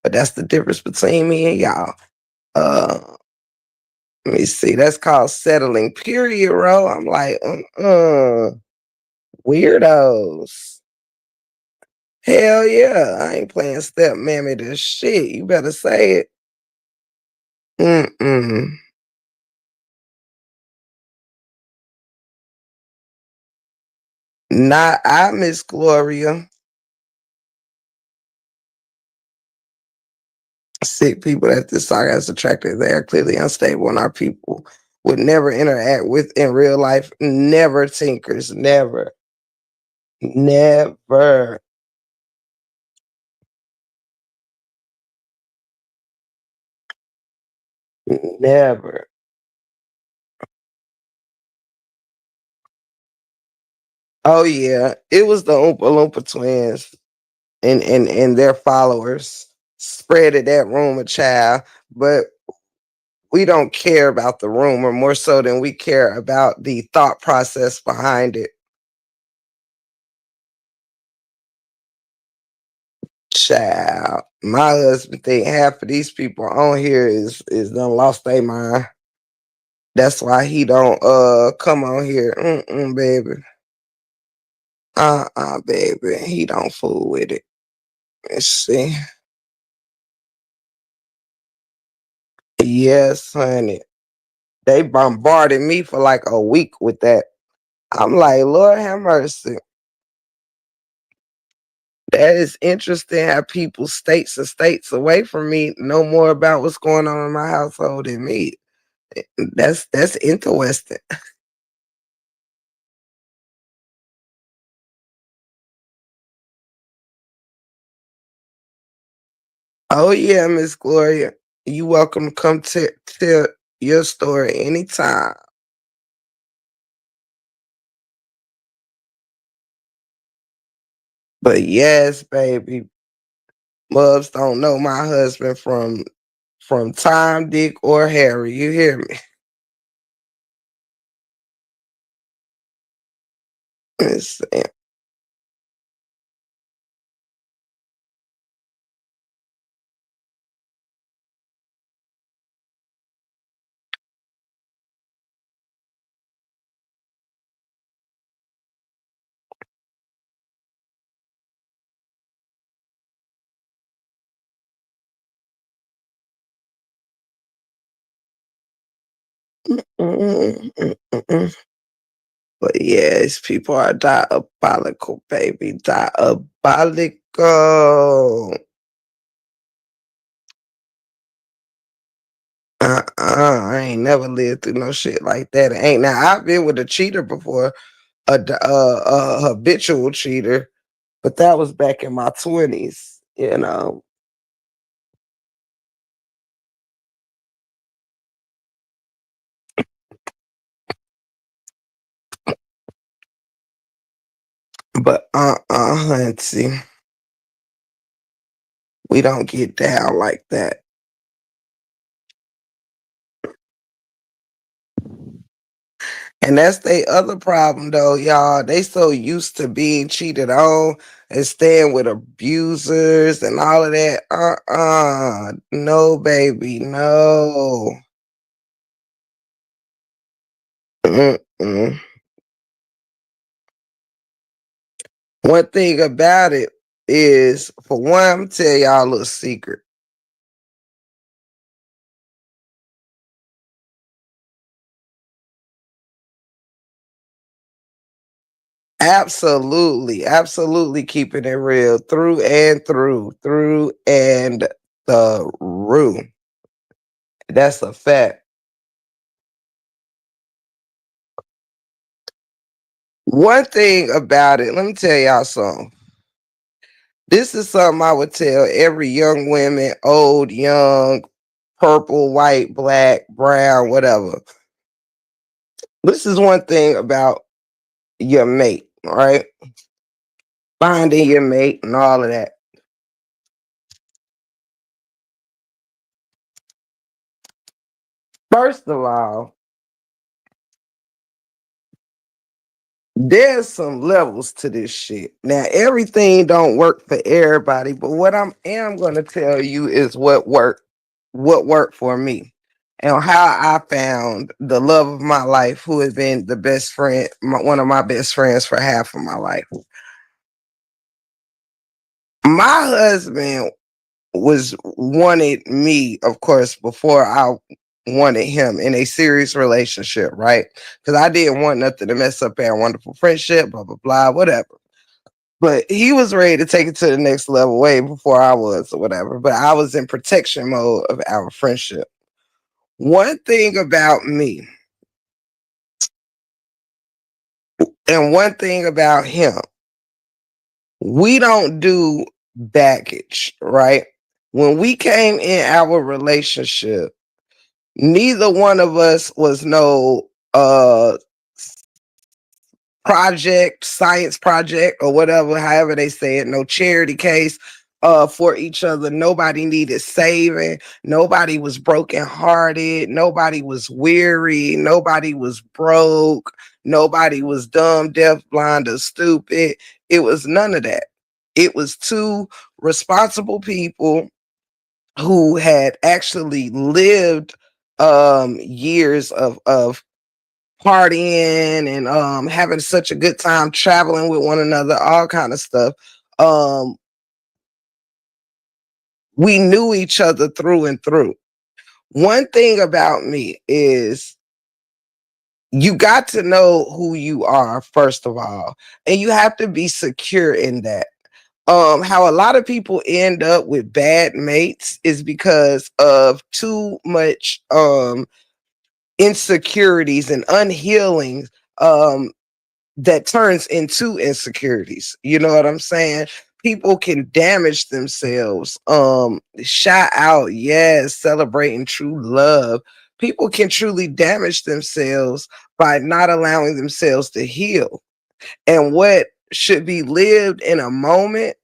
But that's the difference between me and y'all. Uh Let me see. That's called settling. Period, bro. I'm like, weirdos. Hell yeah. I ain't playing step mammy this shit. You better say it. Mm-mm. Not I, Miss Gloria. Sick people that this saga has attracted, they are clearly unstable and our people would never interact with in real life. Never tinkers. Never. Never. Never. Oh yeah. It was the Oompa Loompa twins and their followers spreaded that rumor, child. But we don't care about the rumor more so than we care about the thought process behind it. Child, my husband think half of these people on here is done lost their mind. That's why he don't come on here. Baby. Baby. He don't fool with it. Let's see. Yes, honey. They bombarded me for like a week with that. I'm like, Lord have mercy. That is interesting how people states and states away from me know more about what's going on in my household than me. That's interesting. Oh yeah, Miss Gloria. You welcome to come tell your story anytime. But yes, baby, Mubs don't know my husband from Tom, Dick, or Harry. You hear me? Listen, mm, mm, mm, mm. But yes, people are diabolical, baby. Diabolical. I ain't never lived through no shit like that. Ain't now. I've been with a cheater before, a habitual cheater, but that was back in my 20s. You know, but hunty, we don't get down like that. And that's the other problem, though, y'all. They so used to being cheated on and staying with abusers and all of that. No, baby, no. Mm-mm. One thing about it is, for one, I'm gonna tell y'all a little secret. Absolutely, absolutely keeping it real through and through, through and through. That's a fact. One thing about it, let me tell y'all something. This is something I would tell every young woman, old, young, purple, white, black, brown, whatever. This is one thing about your mate, all right? Finding your mate and all of that. First of all, there's some levels to this shit. Now, everything don't work for everybody, but what I am gonna tell you is what worked for me. and how I found the love of my life, who has been the best friend, one of my best friends for half of my life. My husband was wanted me, of course, before I wanted him in a serious relationship, right? Because I didn't want nothing to mess up our wonderful friendship, blah, blah, blah, whatever. But he was ready to take it to the next level way before I was, or whatever. But I was in protection mode of our friendship. One thing about me, and one thing about him, we don't do baggage, right? When we came in our relationship, neither one of us was no project, science project, or whatever, however they say it, no charity case for each other. Nobody needed saving. Nobody was brokenhearted. Nobody was weary. Nobody was broke. Nobody was dumb, deaf, blind, or stupid. It was none of that. It was two responsible people who had actually lived years of partying and having such a good time traveling with one another, all kind of stuff. Um we knew each other through and through. One thing about me is you got to know who you are first of all, and you have to be secure in that. How a lot of people end up with bad mates is because of too much insecurities and unhealing um that turns into insecurities. You know what I'm saying? People can damage themselves. Shout out, yes, celebrating true love. People can truly damage themselves by not allowing themselves to heal. And what should be lived in a moment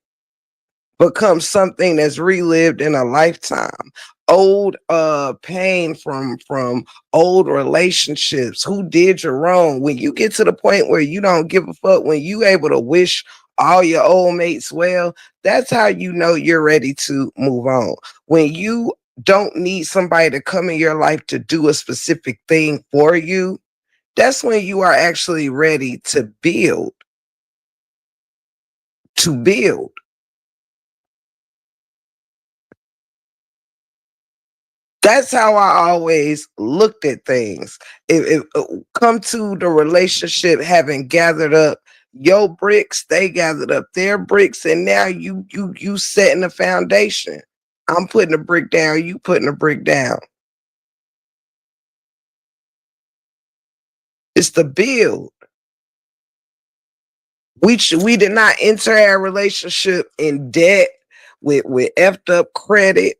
becomes something that's relived in a lifetime. Old pain from old relationships. Who did you wrong? When you get to the point where you don't give a fuck, when you able to wish all your old mates well, that's how you know you're ready to move on. When you don't need somebody to come in your life to do a specific thing for you, that's when you are actually ready to build. That's how I always looked at things. If come to the relationship having gathered up your bricks, they gathered up their bricks, and now you setting the foundation. I'm putting a brick down, you putting a brick down. It's the build. We did not enter our relationship in debt with effed up credit,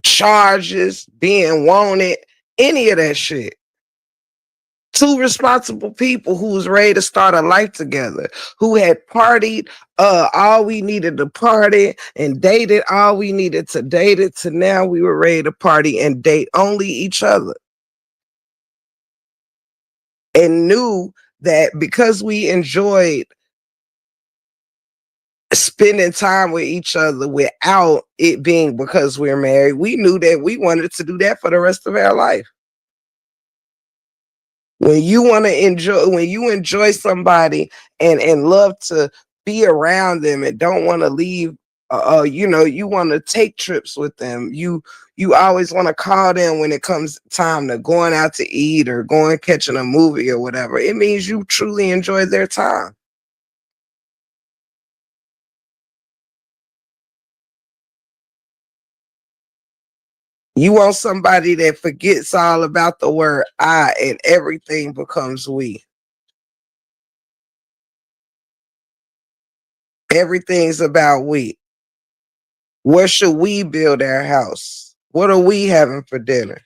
charges, being wanted, any of that shit. Two responsible people who was ready to start a life together, who had partied all we needed to party and dated all we needed to date it, to now we were ready to party and date only each other, and knew that because we enjoyed spending time with each other without it being because we're married, we knew that we wanted to do that for the rest of our life. When you enjoy somebody and love to be around them and don't want to leave, you want to take trips with them, you always want to call them when it comes time to going out to eat or going catching a movie or whatever, it means you truly enjoy their time. You want somebody that forgets all about the word I and everything becomes we. Everything's about we. Where should we build our house? What are we having for dinner?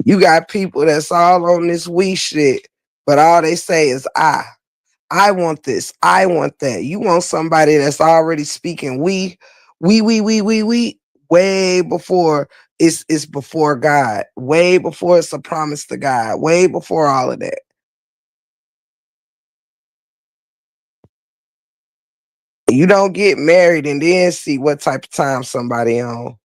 You got people that's all on this we shit, but all they say is I. I want this. I want that. You want somebody that's already speaking we, way before it's before God, way before it's a promise to God, way before all of that. You don't get married and then see what type of time somebody on.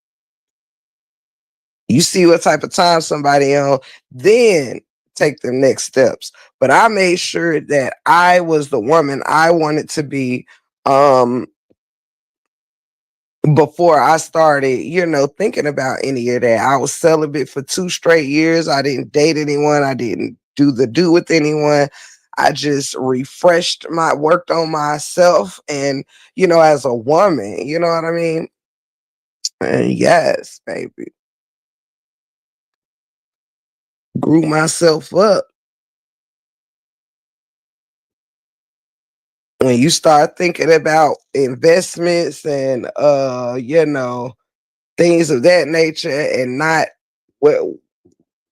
You see what type of time somebody on, then take the next steps. But I made sure that I was the woman I wanted to be um before I started, thinking about any of that. I was celibate for 2 straight years. I didn't date anyone. I didn't do with anyone. I just worked on myself and, as a woman, you know what I mean? And yes, baby, grew myself up. When you start thinking about investments and things of that nature and not what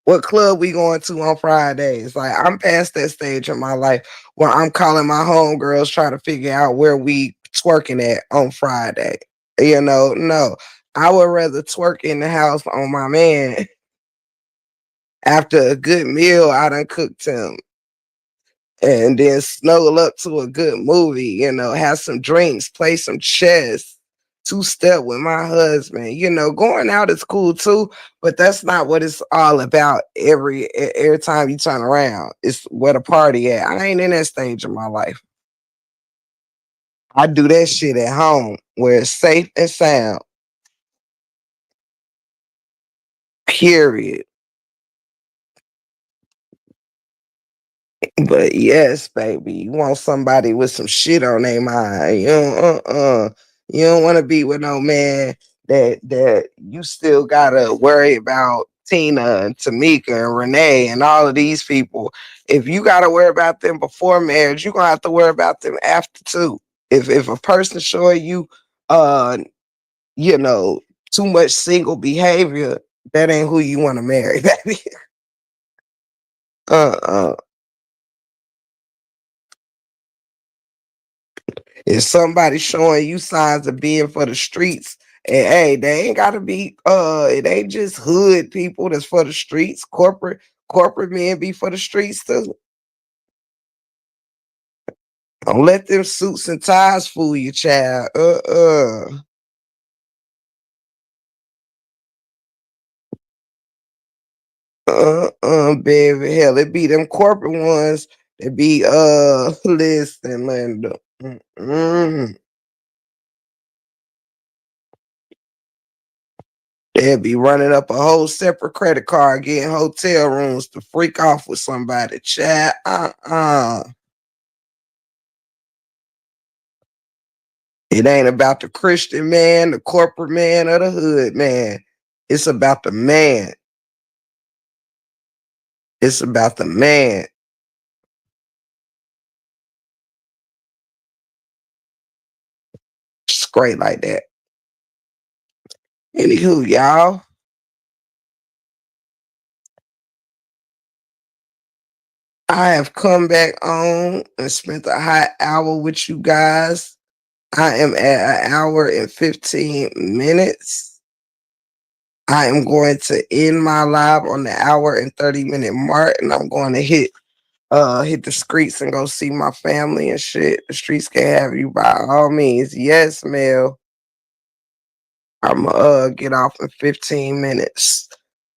what club we going to on Fridays. Like I'm past that stage of my life where I'm calling my homegirls trying to figure out where we twerking at on Friday. No. I would rather twerk in the house on my man after a good meal I done cooked him and then snuggle up to a good movie, have some drinks, play some chess, two-step with my husband. Going out is cool too, but that's not what it's all about every time you turn around. It's where the party at. I ain't in that stage of my life. I do that shit at home where it's safe and sound. Period. But yes, baby, you want somebody with some shit on their mind. You don't want to be with no man that you still gotta worry about Tina and Tamika and Renee and all of these people. If you gotta worry about them before marriage, you're gonna have to worry about them after too. If a person showing you uh you know too much single behavior, that ain't who you want to marry, baby. uh If somebody showing you signs of being for the streets, and hey, they ain't gotta be it ain't just hood people that's for the streets. Corporate men be for the streets too. Don't let them suits and ties fool you, child. Baby. Hell, it be them corporate ones that be listen, Linda. Mm-mm. They'll be running up a whole separate credit card, getting hotel rooms to freak off with somebody. Chat. It ain't about the Christian man, the corporate man, or the hood man. It's about the man. It's about the man. Straight like that. Anywho, y'all, I have come back on and spent a hot hour with you guys. I am at an hour and 15 minutes. I am going to end my live on the hour and 30-minute mark, and I'm going to hit the streets and go see my family and shit. The streets can have you by all means. Yes, Mel. I'm get off in 15 minutes.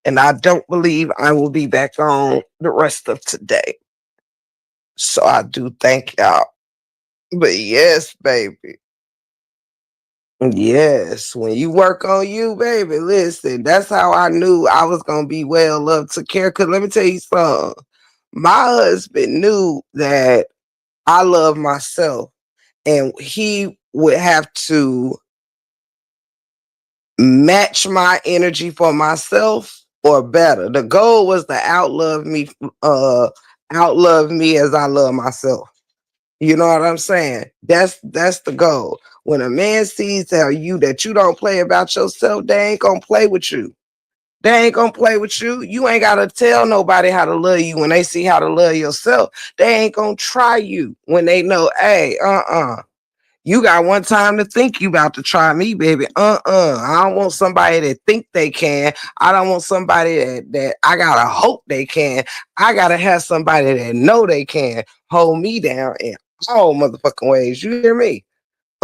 And I don't believe I will be back on the rest of today. So I do thank y'all. But yes, baby. Yes, when you work on you, baby, listen, that's how I knew I was gonna be well loved, took care. Cause let me tell you something. My husband knew that I love myself, and he would have to match my energy for myself or better. The goal was to outlove me as I love myself. You know what I'm saying? That's the goal. When a man sees that you don't play about yourself, they ain't gonna play with you. They ain't gonna play with you. You ain't gotta tell nobody how to love you when they see how to love yourself. They ain't gonna try you when they know, hey, you got one time to think you about to try me, baby. I don't want somebody that think they can. I don't want somebody that I gotta hope they can. I gotta have somebody that know they can hold me down in all motherfucking ways. You hear me?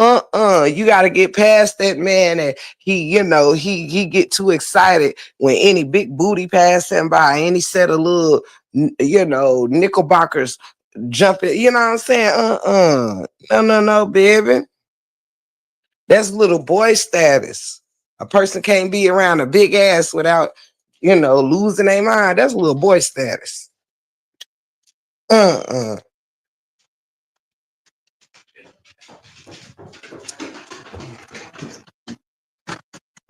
You got to get past that man, and he get too excited when any big booty pass him by, any set of little Nickelbackers jumping. You know what I'm saying? No, baby. That's little boy status. A person can't be around a big ass without losing their mind. That's little boy status. Uh-uh.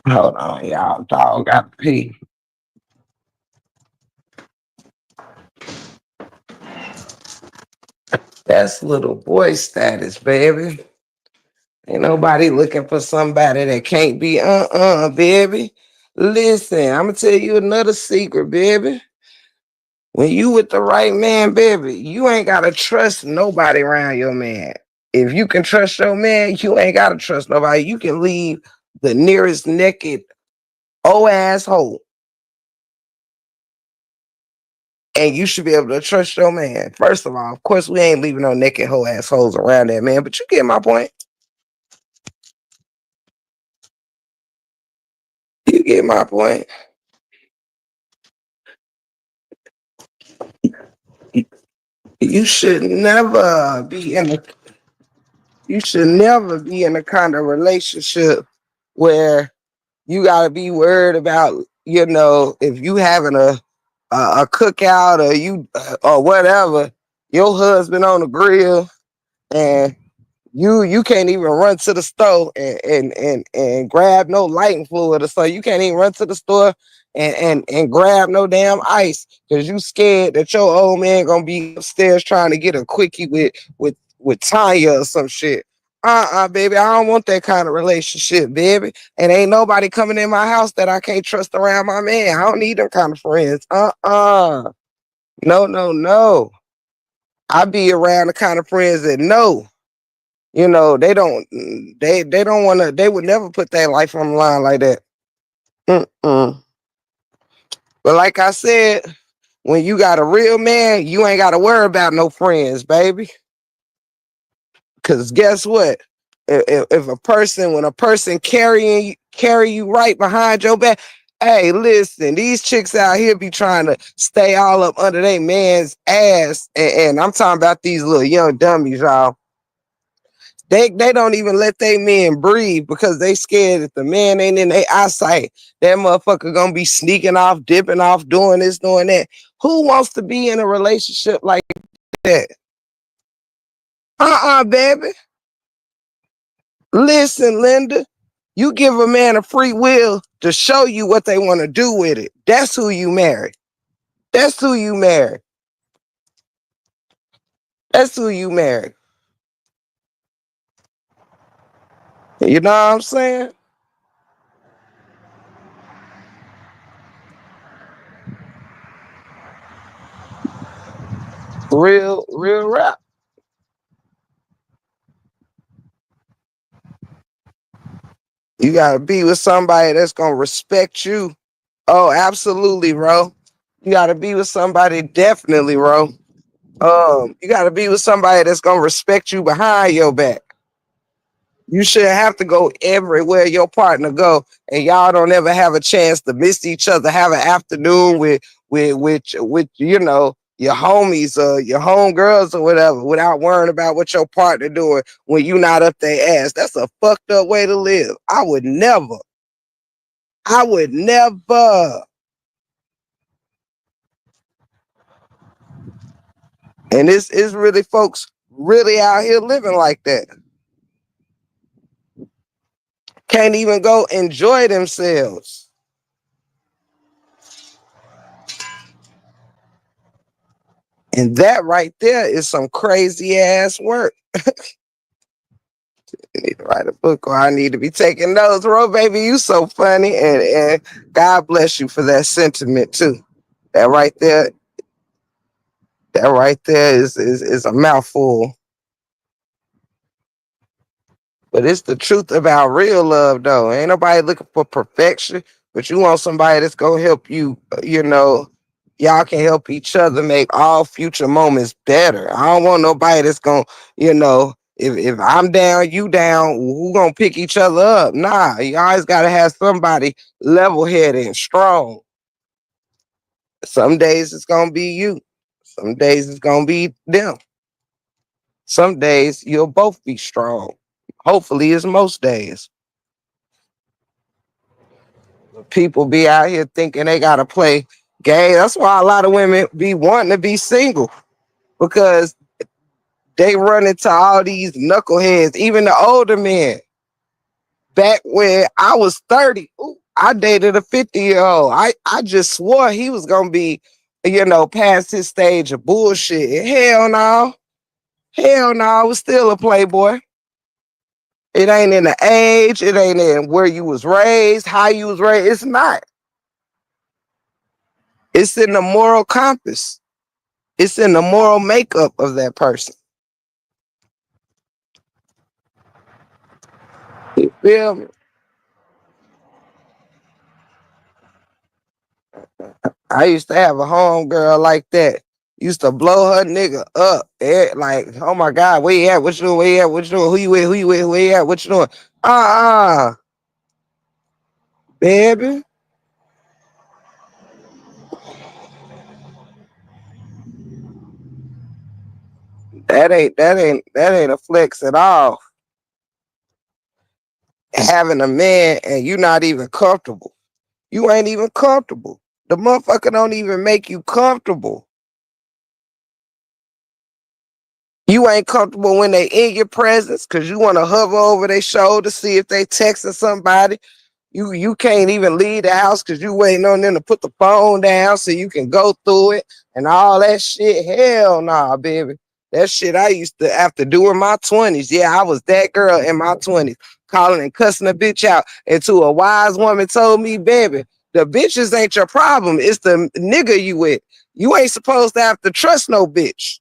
Hold on, y'all. Dog got to pee. That's little boy status, baby. Ain't nobody looking for somebody that can't be baby. Listen, I'm gonna tell you another secret, baby. When you with the right man, baby, you ain't gotta trust nobody around your man. If you can trust your man, you ain't gotta trust nobody. You can leave the nearest naked old asshole, and you should be able to trust your man. First of all, of course, we ain't leaving no naked whole assholes around that man, but you get my point. You get my point. You should never be in a you should never be in a kind of relationship where you gotta be worried about, if you having a cookout or you or whatever, your husband on the grill, and you can't even run to the store and grab no lighting fluid or so. You can't even run to the store and grab no damn ice because you scared that your old man gonna be upstairs trying to get a quickie with Tanya or some shit. Baby, I don't want that kind of relationship, baby. And ain't nobody coming in my house that I can't trust around my man. I don't need them kind of friends. No, no, no. I be around the kind of friends that know. They don't want to. They would never put their life on the line like that. Mm-mm. But like I said, when you got a real man, you ain't got to worry about no friends, baby. Cause guess what? If when a person carry you right behind your back, hey, listen, these chicks out here be trying to stay all up under their man's ass, and I'm talking about these little young dummies, y'all. They don't even let they men breathe because they scared that the man ain't in their eyesight. That motherfucker gonna be sneaking off, dipping off, doing this, doing that. Who wants to be in a relationship like that? Baby. Listen, Linda, you give a man a free will to show you what they want to do with it. That's who you marry. That's who you marry. That's who you marry. You know what I'm saying? Real rap. You gotta be with somebody that's gonna respect you. Oh, absolutely, bro. You gotta be with somebody, definitely, bro. You gotta be with somebody that's gonna respect you behind your back. You should have to go everywhere your partner go, and y'all don't ever have a chance to miss each other. Have an afternoon with your homies or your homegirls or whatever, without worrying about what your partner doing when you not up their ass. That's a fucked up way to live. I would never. I would never. And this is really folks really out here living like that. Can't even go enjoy themselves. And that right there is some crazy ass work. I need to write a book, or I need to be taking notes. Ro, baby, you so funny. And God bless you for that sentiment too. That right there, that right there is a mouthful. But it's the truth about real love, though. Ain't nobody looking for perfection, but you want somebody that's gonna help you. Y'all can help each other make all future moments better. I don't want nobody that's gonna, If I'm down, you down, who gonna pick each other up? Nah, you always gotta have somebody level headed and strong. Some days it's gonna be you. Some days it's gonna be them. Some days you'll both be strong. Hopefully, it's most days. People be out here thinking they gotta play gay. That's why a lot of women be wanting to be single because they run into all these knuckleheads, even the older men. Back when I was 30, ooh, I dated a 50-year-old. I just swore he was gonna be, past his stage of bullshit. Hell no. Hell no, I was still a playboy. It ain't in the age, it ain't in where you was raised, how you was raised. It's not. It's in the moral compass. It's in the moral makeup of that person. You feel me? I used to have a homegirl like that. Used to blow her nigga up. Like, oh my God, where you at? What you doing? Where you at? What you doing? Who you with? Who you with? Where you at? What you doing? Uh-uh. Baby. That ain't a flex at all. Having a man and you not even comfortable. You ain't even comfortable. The motherfucker don't even make you comfortable. You ain't comfortable when they in your presence because you want to hover over their shoulder, see if they texting somebody. You can't even leave the house because you waiting on them to put the phone down so you can go through it and all that shit. Hell nah, baby. That shit I used to have to do in my 20s. Yeah, I was that girl in my 20s, calling and cussing a bitch out until a wise woman told me, baby, the bitches ain't your problem. It's the nigga you with. You ain't supposed to have to trust no bitch.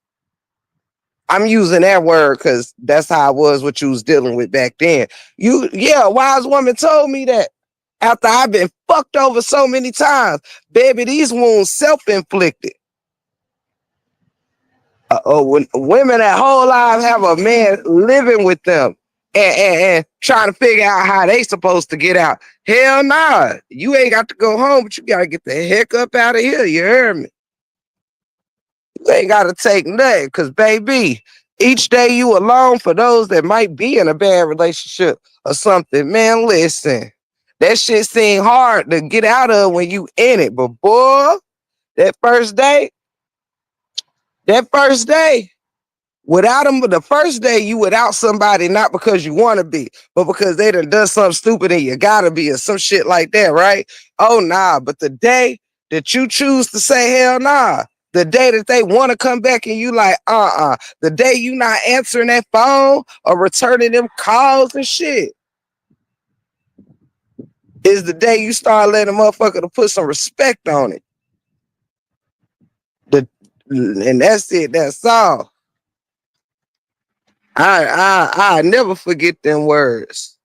I'm using that word because that's how I was what you was dealing with back then. Yeah, a wise woman told me that after I've been fucked over so many times. Baby, these wounds self-inflicted. When women that whole lives have a man living with them and trying to figure out how they supposed to get out. Hell nah. You ain't got to go home, but you got to get the heck up out of here. You heard me? You ain't got to take nothing because, baby, each day you alone for those that might be in a bad relationship or something, man, listen. That shit seem hard to get out of when you in it. But boy, that first day, that first day, without them, the first day you without somebody, not because you want to be, but because they done something stupid and you gotta be or some shit like that, right? Oh nah, but the day that you choose to say hell nah, the day that they want to come back and you like, the day you not answering that phone or returning them calls and shit, is the day you start letting a motherfucker to put some respect on it. The and that's it, that's all. I never forget them words.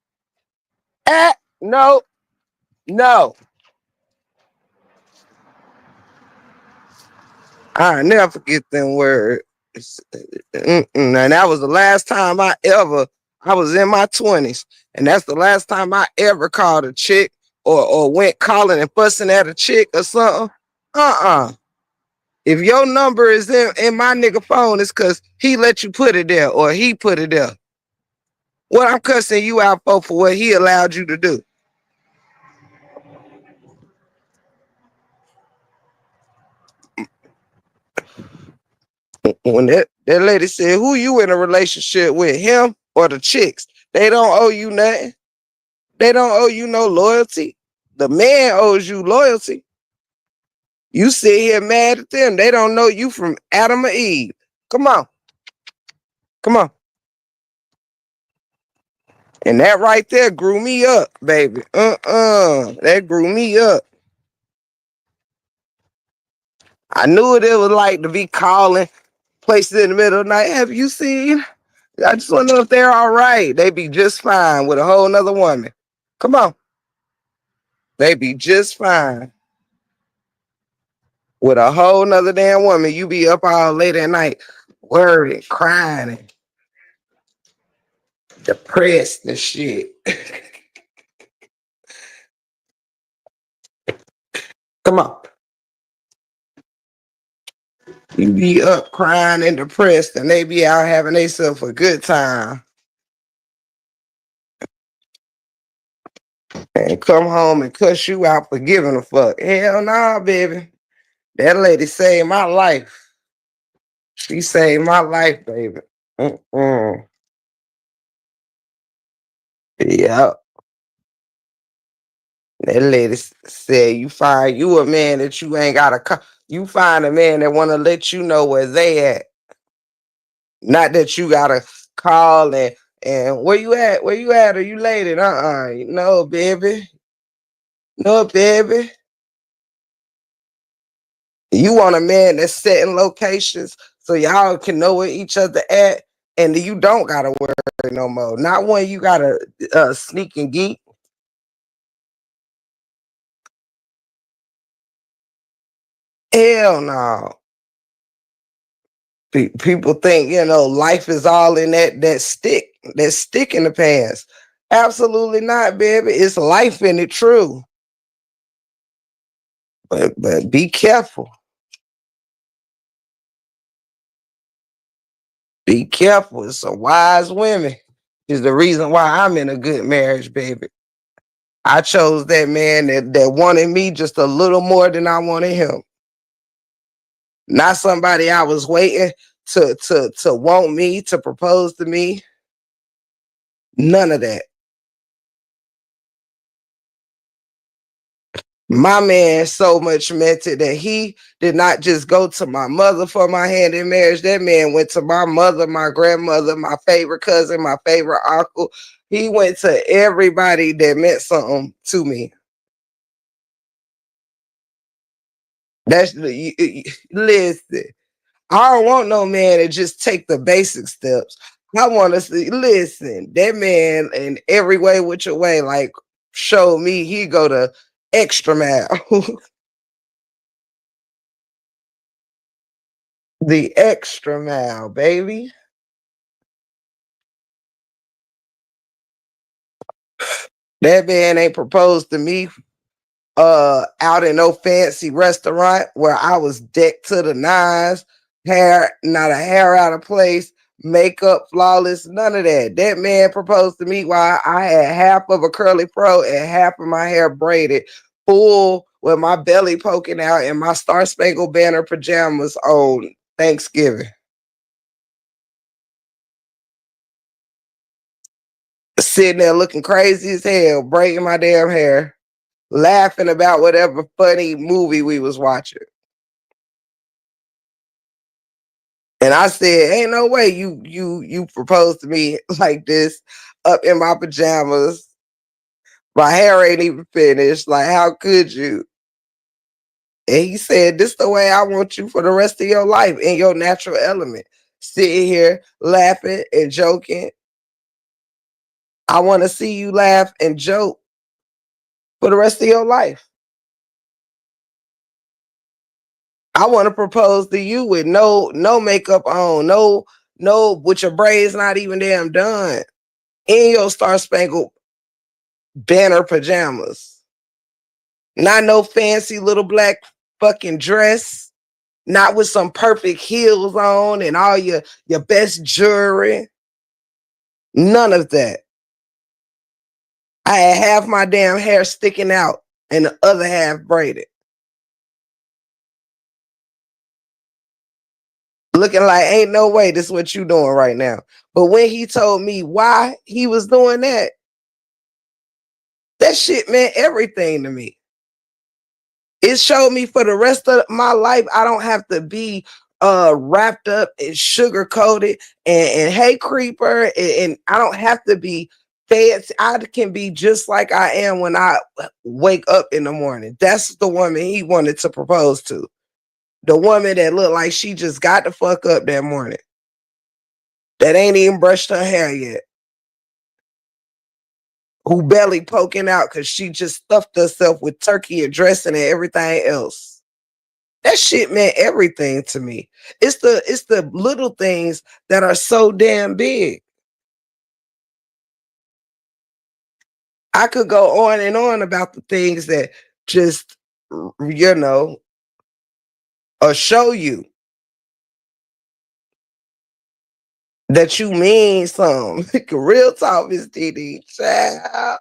No, no. I never forget them words. And that was the last time I was in my 20s. And that's the last time I ever called a chick or went calling and fussing at a chick or something. Uh-uh. If your number is in my nigga phone, it's because he let you put it there or he put it there. What I'm cussing you out for what he allowed you to do. When that lady said, who you in a relationship with, him or the chicks? They don't owe you nothing. They don't owe you no loyalty. The man owes you loyalty. You sit here mad at them. They don't know you from Adam or Eve. Come on. Come on. And that right there grew me up, baby. That grew me up. I knew what it was like to be calling places in the middle of the night. Have you seen? I just want to know if they're all right. They be just fine with a whole nother woman. Come on. They be just fine with a whole nother damn woman. You be up all late at night, worried, crying. depressed and shit. Come on. You be up crying and depressed, and they be out having themselves a good time. And come home and cuss you out for giving a fuck. Hell nah, baby. That lady saved my life. She saved my life, baby. Mm-mm. Yep. That lady said, "You find you a man that you ain't got to. You find a man that want to let you know where they at. Not that you gotta call and where you at? Where you at? Are you late? No, baby. No, baby. You want a man that's setting locations so y'all can know where each other at, and you don't gotta worry no more. Not when you gotta sneak and geek. Hell no. People think life is all in that stick in the pants. Absolutely not, baby. It's life in it, true. But be careful. Be careful. It's some wise women. Is the reason why I'm in a good marriage, baby. I chose that man that wanted me just a little more than I wanted him. Not somebody I was waiting to want me, to propose to me. None of that. My man so much meant it that he did not just go to my mother for my hand in marriage. That man went to my mother, my grandmother, my favorite cousin, my favorite uncle. He went to everybody that meant something to me. Listen. I don't want no man to just take the basic steps. I want to see. Listen, that man in every way, which way, like show me he go to extra mile. The extra mile, baby. That man ain't proposed to me out in no fancy restaurant where I was decked to the nines, hair not a hair out of place, makeup flawless, none of that. That man proposed to me while I had half of a curly fro and half of my hair braided, full with my belly poking out and my Star Spangled Banner pajamas on Thanksgiving. Sitting there looking crazy as hell, braiding my damn hair, laughing about whatever funny movie we was watching. And I said, "Ain't no way you proposed to me like this, up in my pajamas. My hair ain't even finished. Like, how could you?" And he said, "This the way I want you for the rest of your life in your natural element, sitting here laughing and joking. I want to see you laugh and joke for the rest of your life. I want to propose to you with no makeup on, no with your braids not even damn done, in your Star Spangled Banner pajamas. Not no fancy little black fucking dress. Not with some perfect heels on and all your best jewelry. None of that. I had half my damn hair sticking out and the other half braided. Looking like ain't no way this is what you doing right now. But when he told me why he was doing that, that shit meant everything to me. It showed me for the rest of my life, I don't have to be wrapped up and sugar coated and hey creeper and I don't have to be fancy. I can be just like I am when I wake up in the morning. That's the woman he wanted to propose to. The woman that looked like she just got the fuck up that morning. That ain't even brushed her hair yet. Who belly poking out because she just stuffed herself with turkey and dressing and everything else. That shit meant everything to me. It's the little things that are so damn big. I could go on and on about the things that just, you know, show you that you mean some. Real talk, Miss DD. Child.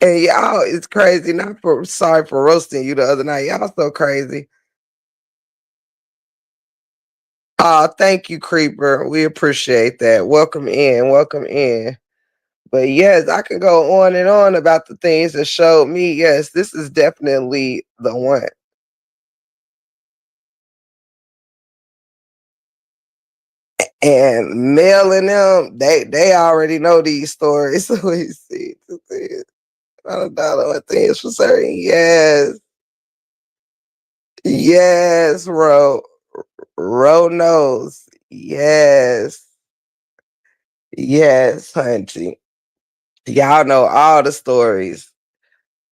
And y'all, it's crazy. Not for sorry for roasting you the other night. Y'all so crazy. Thank you, Creeper. We appreciate that. Welcome in. Welcome in. But yes, I could go on and on about the things that showed me. Yes, this is definitely the one. And Mel and them, they already know these stories. So we see the things. I don't know what things for certain. Yes. Yes, Ro knows. Yes. Yes, hunty. Y'all know all the stories.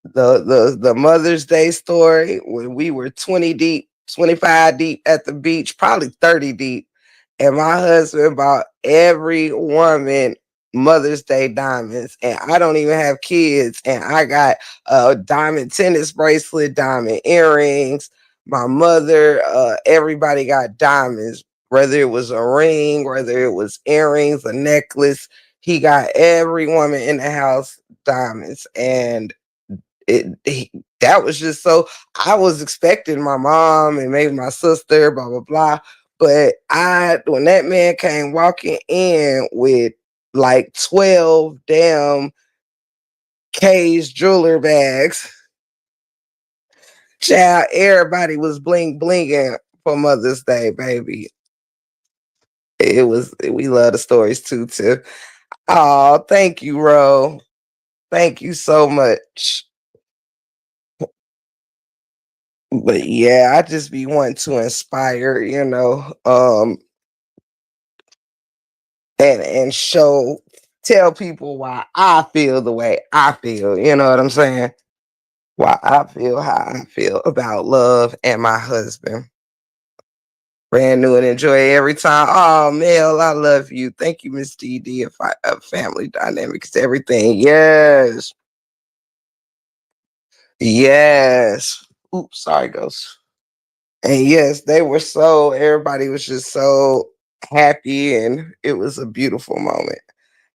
The Mother's Day story when we were 20 deep, 25 deep at the beach, probably 30 deep. And my husband bought every woman Mother's Day diamonds. And I don't even have kids. And I got a diamond tennis bracelet, diamond earrings. My mother, everybody got diamonds, whether it was a ring, whether it was earrings, a necklace. He got every woman in the house diamonds. And that was just so I was expecting my mom and maybe my sister, blah blah blah. But I when that man came walking in with like 12 damn K's jeweler bags, child, everybody was bling blinging for Mother's Day, baby. It was we love the stories too. Oh, thank you, Ro. Thank you so much. But yeah, I just be wanting to inspire, and show tell people why I feel the way I feel. You know what I'm saying? Why I feel how I feel about love and my husband. Brand new and enjoy every time. Oh, Mel, I love you. Thank you, Miss DD of Family Dynamics, everything. Yes. Yes. Oops, sorry, Ghost. And yes, they were so everybody was just so happy and it was a beautiful moment.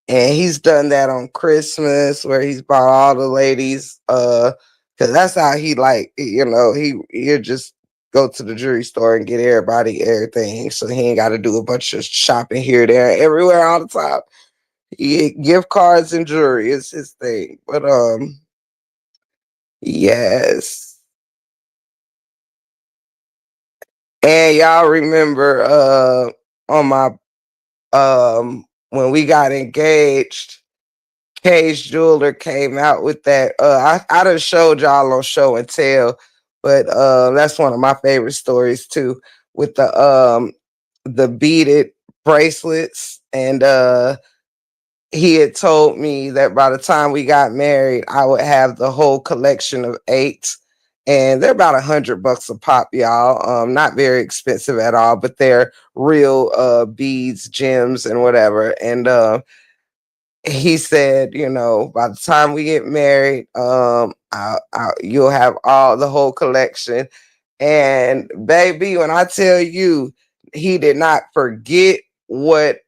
And he's done that on Christmas where he's bought all the ladies because that's how he like he'll just go to the jewelry store and get everybody everything. So he ain't gotta do a bunch of shopping here, there, everywhere all the time. Gift cards and jewelry is his thing. But yes. And y'all remember on my when we got engaged, Kay's jeweler came out with that. I done showed y'all on show and tell, but that's one of my favorite stories too, with the beaded bracelets. And he had told me that by the time we got married, I would have the whole collection of eight. And they're about $100 a pop, y'all. Not very expensive at all, but they're real beads, gems, and whatever. And he said, by the time we get married, you'll have all the whole collection. And baby, when I tell you, he did not forget what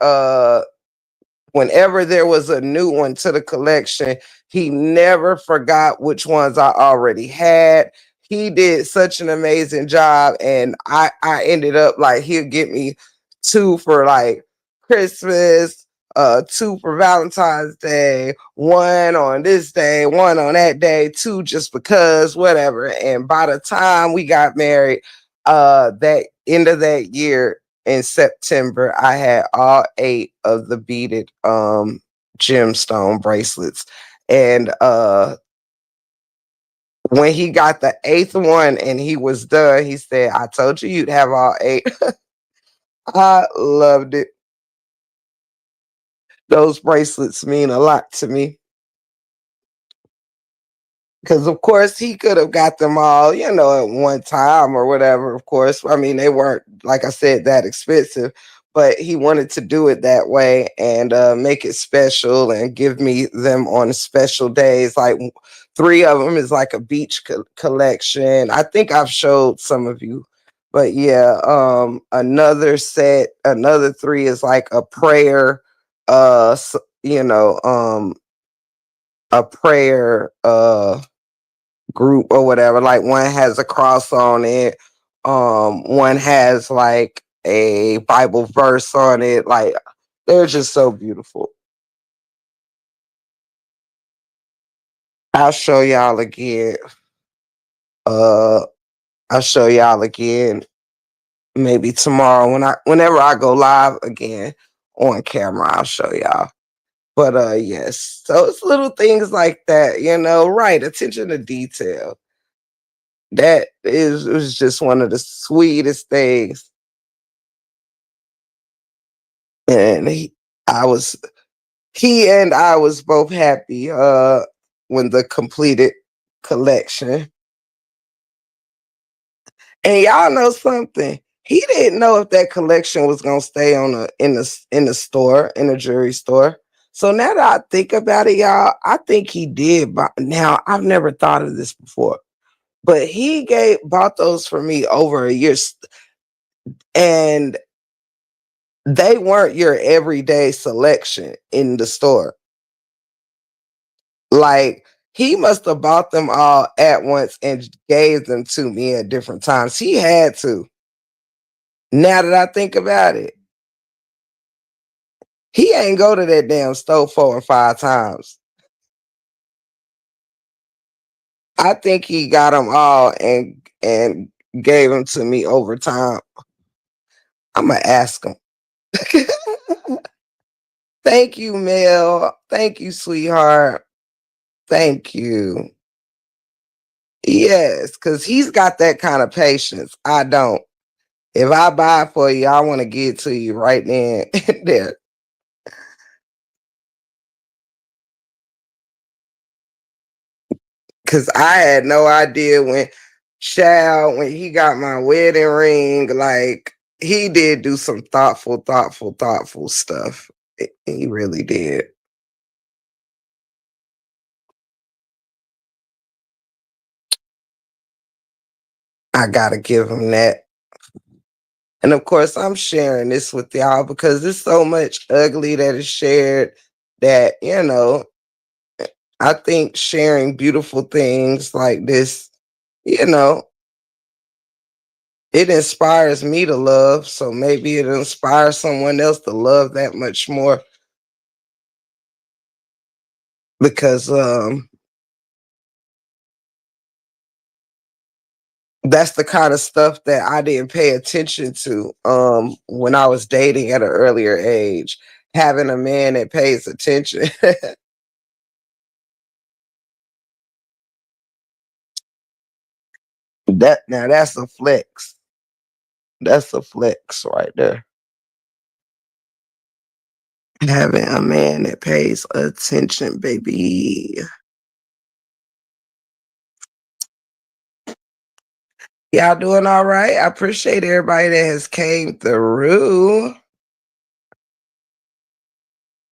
whenever there was a new one to the collection, he never forgot which ones I already had. He did such an amazing job, and I ended up like he'll get me two for like Christmas, two for Valentine's Day, one on this day, one on that day, two just because, whatever. And by the time we got married, that end of that year, in September, I had all eight of the beaded gemstone bracelets. And when he got the eighth one and he was done, he said, I told you you'd have all eight. I loved it. Those bracelets mean a lot to me. Because of course he could have got them all, at one time or whatever. Of course, I mean they weren't, like I said, that expensive. but he wanted to do it that way and make it special and give me them on special days. Like three of them is like a beach collection. I think I've showed some of you, but yeah, another set, another three is like a prayer, you know, a prayer group or whatever. Like one has a cross on it. One has like a Bible verse on it. Like they're just so beautiful. I'll show y'all again. Uh I'll show y'all again maybe tomorrow whenever I go live again on camera, I'll show y'all. But yes. So it's little things like that, you know, right. Attention to detail. That is was just one of the sweetest things. And I was he and I was both happy when the completed collection. And y'all know something. He didn't know if that collection was gonna stay on in the store, in the jewelry store. So now that I think about it, y'all, I think he did. But now I've never thought of this before. But he gave bought those for me over a year, and they weren't your everyday selection in the store. Like he must have bought them all at once and gave them to me at different times. He had to. Now that I think about it, he ain't go to that damn store 4 or 5 times. I think he got them all and gave them to me over time. I'm gonna ask him. Thank you, Mel. Thank you, sweetheart. Thank you. Yes, because he's got that kind of patience. I don't. If I buy it for you, I want to give it to you right then and there. Cause I had no idea when he got my wedding ring, like he did do some thoughtful stuff. He really did. I gotta give him that. And of course, I'm sharing this with y'all because there's so much ugly that is shared that, you know, I think sharing beautiful things like this, you know, it inspires me to love. So maybe it inspires someone else to love that much more because that's the kind of stuff that I didn't pay attention to when I was dating at an earlier age. Having a man that pays attention. That now that's a flex. That's a flex right there. Having a man that pays attention, baby. Y'all doing all right? I appreciate everybody that has came through.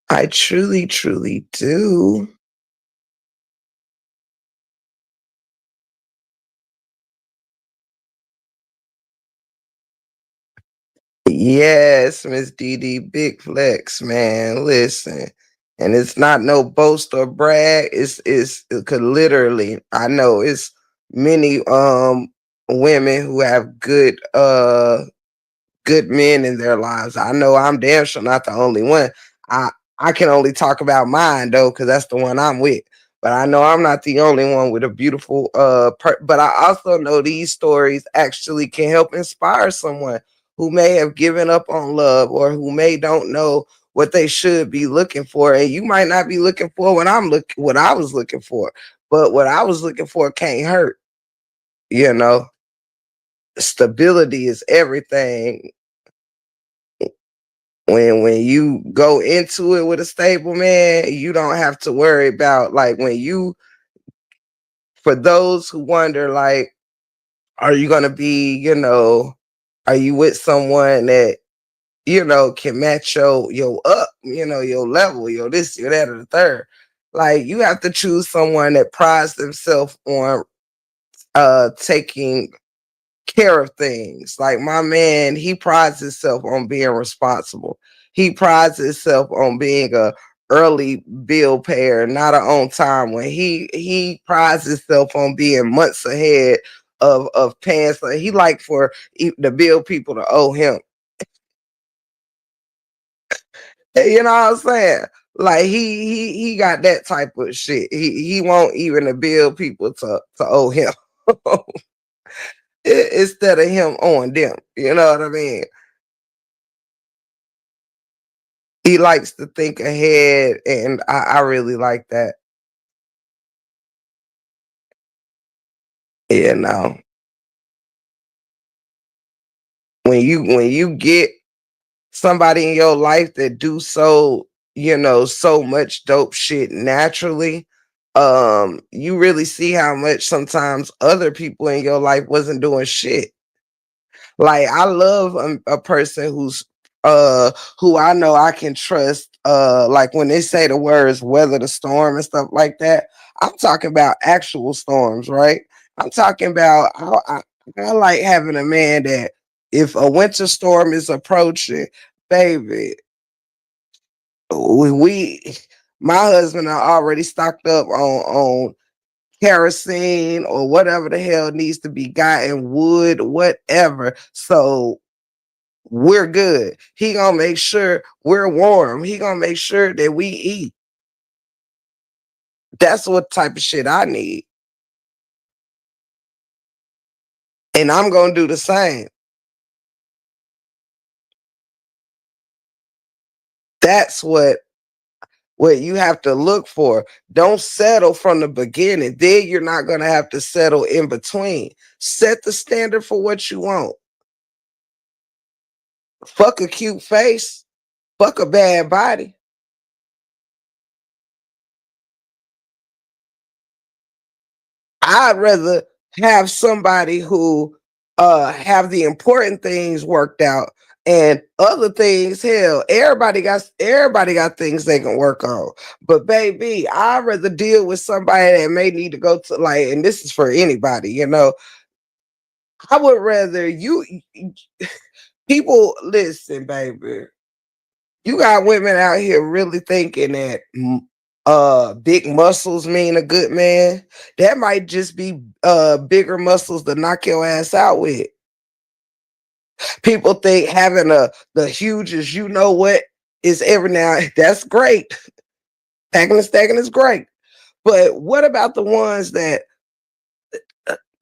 I truly do. Yes, Miss DD, big flex, man. Listen, and it's not no boast or brag. It could literally. I know it's many women who have good men in their lives. I know I'm damn sure not the only one. I I can only talk about mine though, because that's the one I'm with. But I know I'm not the only one with a beautiful but I also know these stories actually can help inspire someone who may have given up on love or who may don't know what they should be looking for. And you might not be looking for what I was looking for. But what I was looking for can't hurt, you know. Stability is everything when you go into it with a stable man, you don't have to worry about like when you for those who wonder like, are you gonna be, you know, are you with someone that can match your up, your level, your this, your that, or the third. Like you have to choose someone that prides themselves on taking care of things. Like my man, he prides himself on being responsible. He prides himself on being a early bill payer, not a on time one. He prides himself on being months ahead of paying. So he like for the bill people to owe him. You know what I'm saying? Like he got that type of shit. He won't even the bill people to owe him. Instead of him owing them. You know what I mean? He likes to think ahead, and I really like that. You know, when you get somebody in your life that do so much dope shit naturally, you really see how much sometimes other people in your life wasn't doing shit. Like I love a person who I know I can trust. Like when they say the words weather the storm and stuff like that, I'm talking about actual storms, right? I'm talking about I like having a man that if a winter storm is approaching, baby, we my husband are already stocked up on kerosene or whatever the hell needs to be gotten, wood, whatever. So we're good. He gonna make sure we're warm. He gonna make sure that we eat. That's what type of shit I need. And I'm gonna do the same. That's what you have to look for. Don't settle from the beginning. Then you're not gonna have to settle in between. Set the standard for what you want. Fuck a cute face. Fuck a bad body. I'd rather have somebody who have the important things worked out and other things, hell, everybody got things they can work on. But baby, I'd rather deal with somebody that may need to go to like, and this is for anybody. I would rather people listen, baby. You got women out here really thinking that big muscles mean a good man. That might just be bigger muscles to knock your ass out with. People think having the hugest you know what is every now that's great. Stacking and stacking is great. But what about the ones that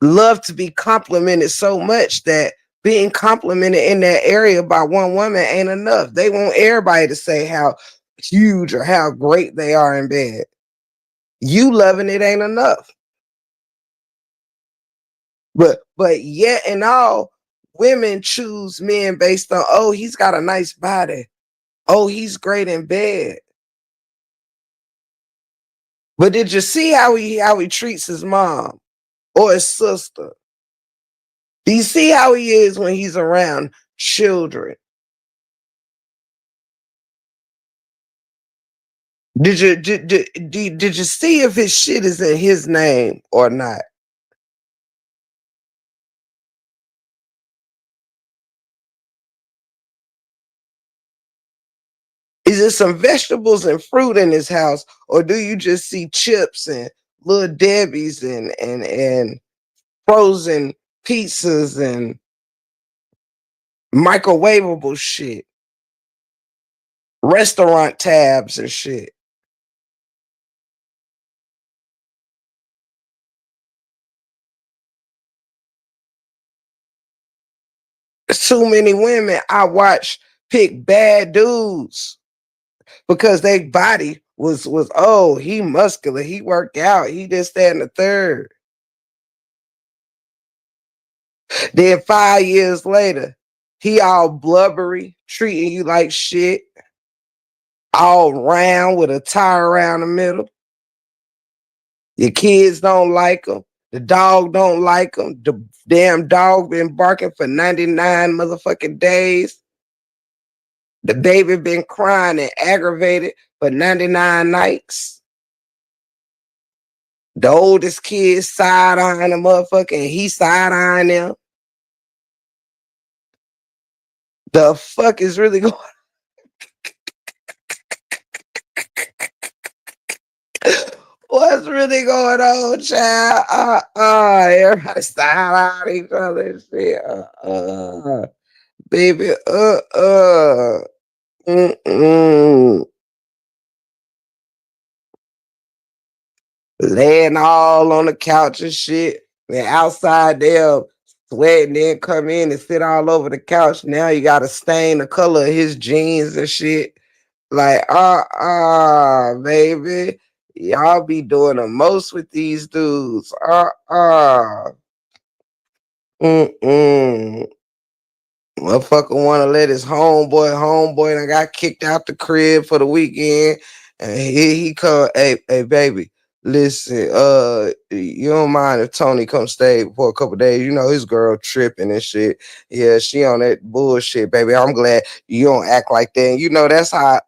love to be complimented so much that being complimented in that area by one woman ain't enough? They want everybody to say how huge or how great they are in bed. You loving it ain't enough. But yet and all, women choose men based on, oh, he's got a nice body. Oh, he's great in bed. But did you see how he treats his mom or his sister? Do you see how he is when he's around children? Did you see if his shit is in his name or not? Is there some vegetables and fruit in his house, or do you just see chips and little Debbie's and frozen pizzas and microwavable shit, restaurant tabs and shit? Too many women I watch pick bad dudes because their body was oh, he muscular, he worked out, he just that and the third. Then 5 years later, he all blubbery, treating you like shit, all round with a tire around the middle. Your kids don't like him. The dog don't like him. The damn dog been barking for 99 motherfucking days. The baby been crying and aggravated for 99 nights. The oldest kid side eyeing the motherfucker and he side eyeing them. The fuck is really going What's really going on, child? Everybody side eyeing each other and shit. Baby, mm-mm. Laying all on the couch and shit. And outside there, sweating, then come in and sit all over the couch. Now you got to stain the color of his jeans and shit. Like, baby. Y'all be doing the most with these dudes. Mm-mm. Motherfucker want to let his homeboy done got kicked out the crib for the weekend. And he come, hey, baby, listen, you don't mind if Tony come stay for a couple days. You know, his girl tripping and shit. Yeah, she on that bullshit, baby. I'm glad you don't act like that. And you know, that's how,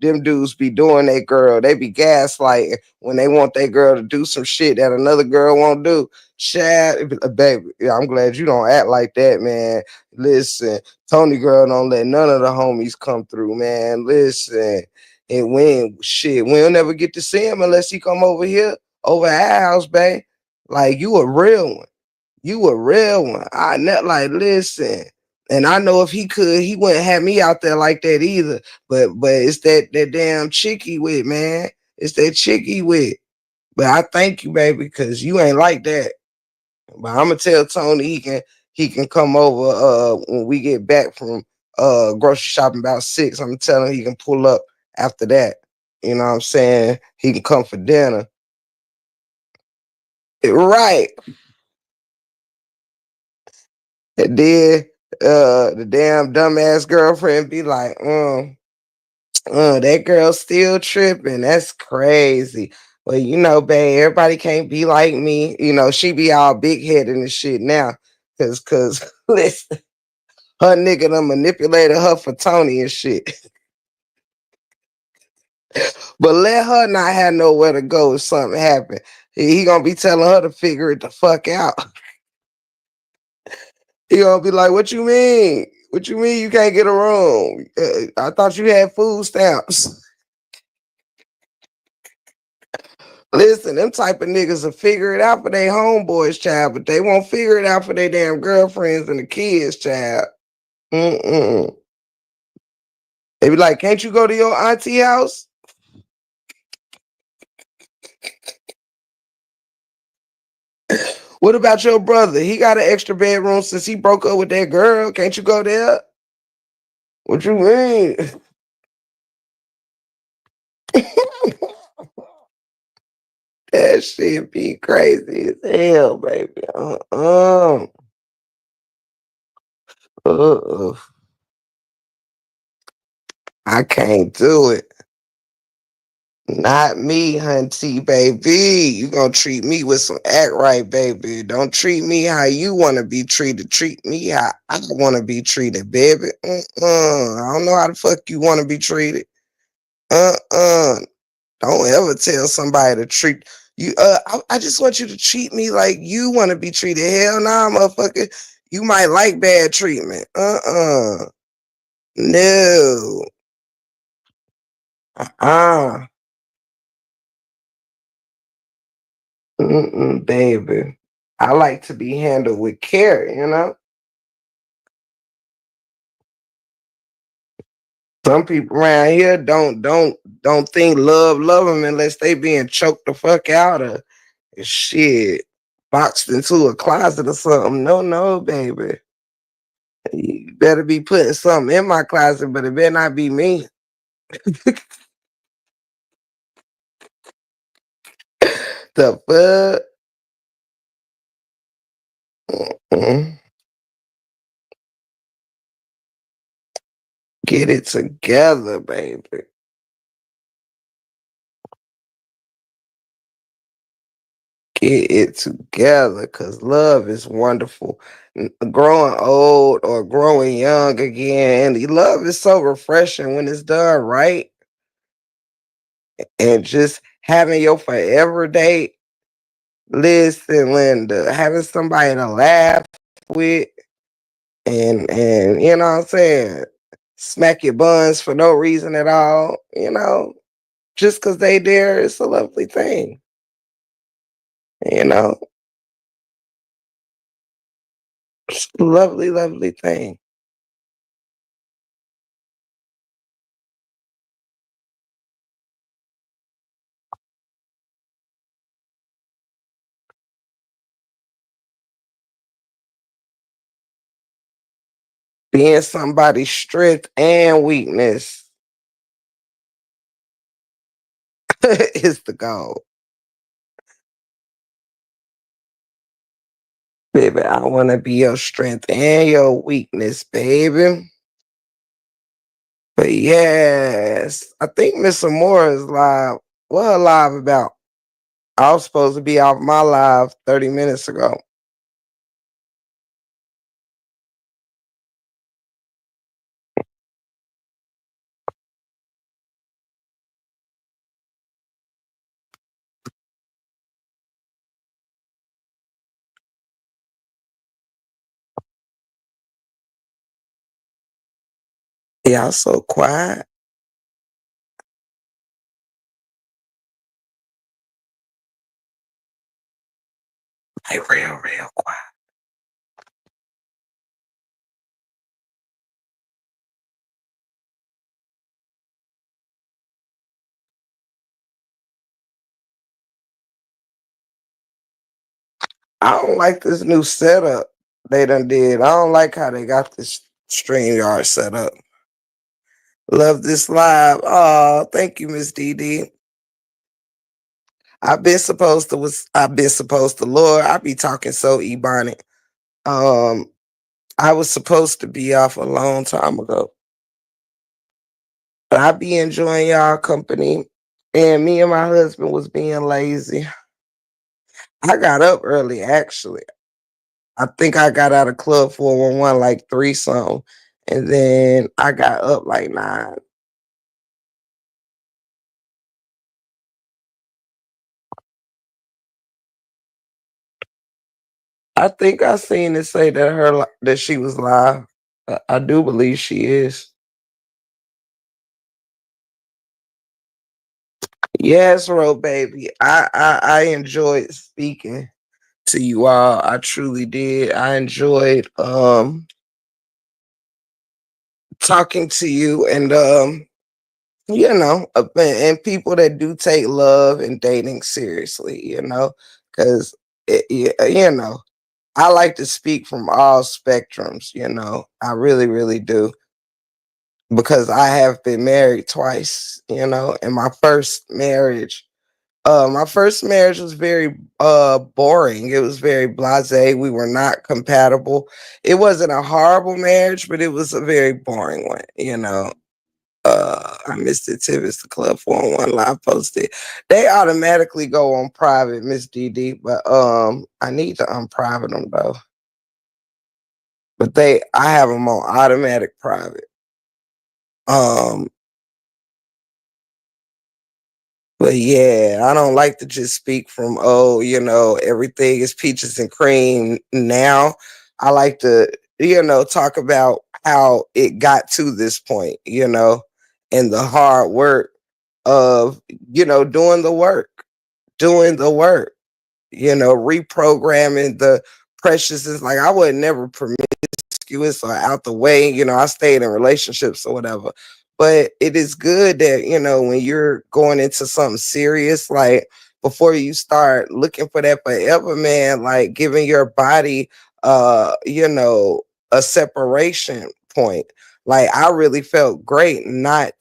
them dudes be doing they girl. They be gaslighting when they want their girl to do some shit that another girl won't do. Chad, baby, yeah, I'm glad you don't act like that, man. Listen, Tony girl don't let none of the homies come through, man. Listen, and we'll never get to see him unless he come over here, over our house, babe. Like you a real one. You a real one. I net like listen. And I know if he could, he wouldn't have me out there like that either. But it's that damn chick he with, man. It's that chick he with. But I thank you, baby, because you ain't like that. But I'm gonna tell Tony he can come over when we get back from grocery shopping about 6. I'm gonna tell him he can pull up after that. You know what I'm saying? He can come for dinner. Right. And then the damn dumbass girlfriend be like, that girl still tripping. That's crazy. Well, you know, babe, everybody can't be like me. You know, she be all big headed and shit now. Cause listen, her nigga done manipulated her for Tony and shit. But let her not have nowhere to go if something happen. He gonna be telling her to figure it the fuck out. He gonna be like, "What you mean? What you mean you can't get a room? I thought you had food stamps." Listen, them type of niggas will figure it out for their homeboys, child, but they won't figure it out for their damn girlfriends and the kids, child. Mm-mm. They be like, "Can't you go to your auntie house?" What about your brother? He got an extra bedroom since he broke up with that girl. Can't you go there? What you mean? That shit be crazy as hell, baby. Uh-uh. I can't do it. Not me, hunty, baby. You gonna treat me with some act right, baby. Don't treat me how you want to be treated. Treat me how I want to be treated, baby. I don't know how the fuck you want to be treated. Uh-uh. Don't ever tell somebody to treat you. I just want you to treat me like you want to be treated. Hell nah, motherfucker. You might like bad treatment. No. Uh-uh. Mm-mm, baby. I like to be handled with care, you know? Some people around here don't think love them unless they being choked the fuck out of shit. Boxed into a closet or something. No, baby. You better be putting something in my closet, but it better not be me. The fuck? Mm. Get it together, baby. Get it together because love is wonderful. Growing old or growing young again, love is so refreshing when it's done right. And just having your forever date, listen, Linda, having somebody to laugh with and you know what I'm saying, smack your buns for no reason at all, just because they there, it's a lovely thing, you know, it's a lovely, lovely thing. Being somebody's strength and weakness is the goal. Baby, I want to be your strength and your weakness, baby. But yes, I think Miss Amora is live. What her live about? I was supposed to be off my live 30 minutes ago. Y'all so quiet. Like real, real quiet. I don't like this new setup they done did. I don't like how they got this StreamYard set up. Love this live. Oh, thank you, Miss DD. I've been supposed to Lord, I be talking so ebonic. Um, I was supposed to be off a long time ago. But I be enjoying y'all company. And me and my husband was being lazy. I got up early actually. I think I got out of Club 411 like three something. And then I got up like nine. I think I seen it say that that she was live. I do believe she is. Yes, Ro baby. I enjoyed speaking to you all. I truly did. I enjoyed talking to you and and people that do take love and dating seriously, because I like to speak from all spectrums, I really, really do, because I have been married twice, and my first marriage was very boring. It was very blasé. We were not compatible. It wasn't a horrible marriage, but it was a very boring one. I missed it too. It's the Club 411 live posted. They automatically go on private, Miss DD, but I need to unprivate them though. But I have them on automatic private. Um, but yeah, I don't like to just speak from everything is peaches and cream now. I like to, talk about how it got to this point, and the hard work of, doing the work, doing the work, reprogramming the precious is like I would never promiscuous or out the way. I stayed in relationships or whatever. But it is good that, when you're going into something serious, like before you start looking for that forever man, like giving your body a separation point. Like I really felt great not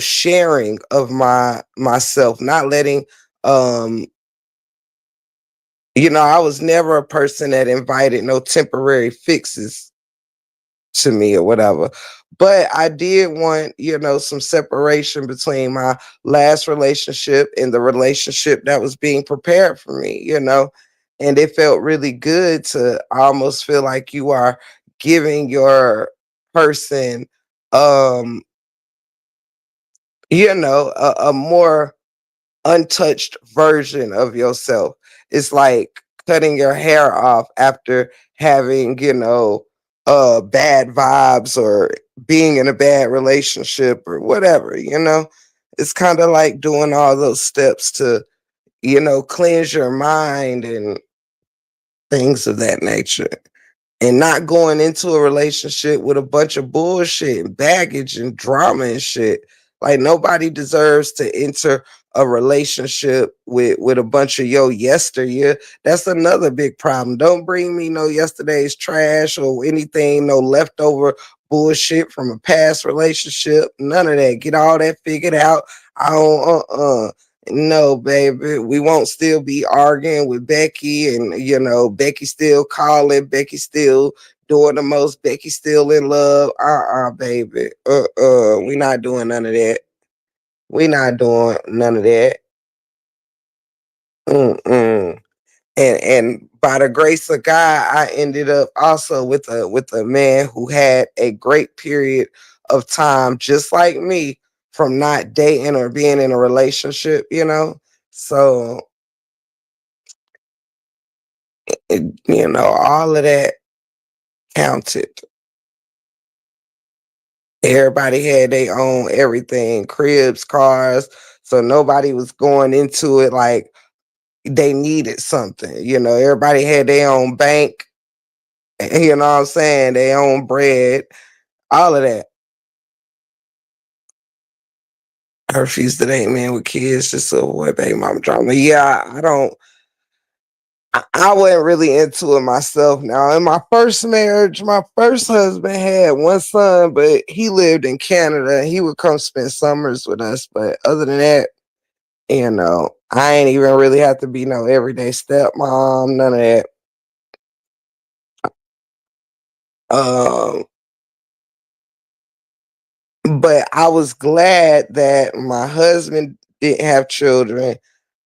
sharing of myself, not letting um I was never a person that invited no temporary fixes to me or whatever. But I did want, some separation between my last relationship and the relationship that was being prepared for me. And it felt really good to almost feel like you are giving your person, um, a more untouched version of yourself. It's like cutting your hair off after having, bad vibes or being in a bad relationship or whatever. It's kind of like doing all those steps to, cleanse your mind and things of that nature, and not going into a relationship with a bunch of bullshit and baggage and drama and shit. Like nobody deserves to enter a relationship with a bunch of yesteryear. That's another big problem. Don't bring me no yesterday's trash or anything, no leftover bullshit from a past relationship. None of that. Get all that figured out. I don't no, baby, we won't still be arguing with Becky, and Becky still calling, Becky still doing the most, Becky still in love. Baby, we not doing none of that. We not doing none of that. Mm-mm. And by the grace of God, I ended up also with a man who had a great period of time, just like me, from not dating or being in a relationship. So all of that counted. Everybody had their own everything, cribs, cars. So nobody was going into it like they needed something. Everybody had their own bank, you know what I'm saying? Their own bread, all of that. I refuse to date men with kids just to avoid baby mama drama. Yeah, I don't. I wasn't really into it myself. Now, in my first marriage, my first husband had one son, but he lived in Canada. He would come spend summers with us. But other than that, I ain't even really have to be no everyday stepmom, none of that. Um, but I was glad that my husband didn't have children.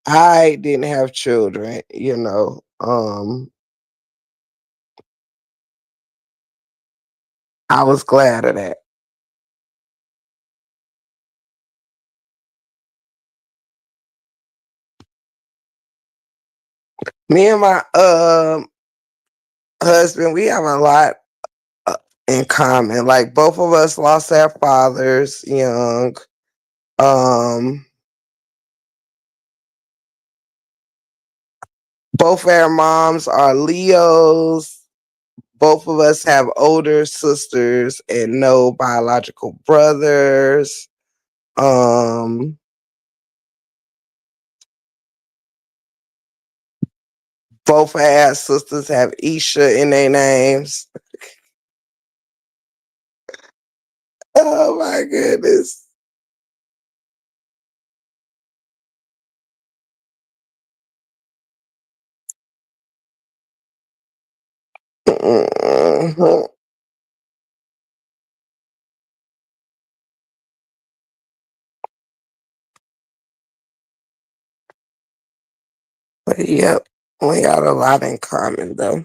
I didn't have children. I was glad of that. Me and my husband, we have a lot uh, in common. Like both of us lost our fathers young. Um, both our moms are Leos. Both of us have older sisters and no biological brothers. Um, both of our sisters have Isha in their names. Oh my goodness. Mhm. But yep, we got a lot in common though.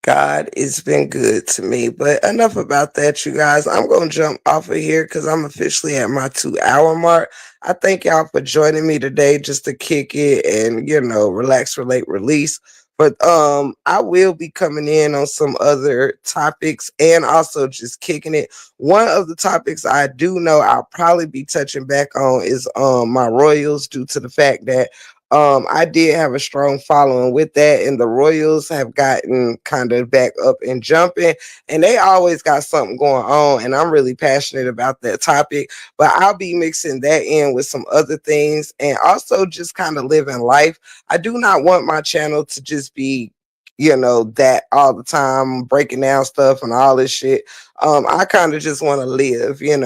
God, it's been good to me. But enough about that, you guys. I'm going to jump off of here because I'm officially at my 2 hour mark. I thank y'all for joining me today just to kick it and, relax, relate, release. But I will be coming in on some other topics and also just kicking it. One of the topics I do know I'll probably be touching back on is my royals, due to the fact that I did have a strong following with that, and the Royals have gotten kind of back up and jumping, and they always got something going on. And I'm really passionate about that topic, but I'll be mixing that in with some other things and also just kind of living life. I do not want my channel to just be that all the time, breaking down stuff and all this shit. I kind of just want to live, and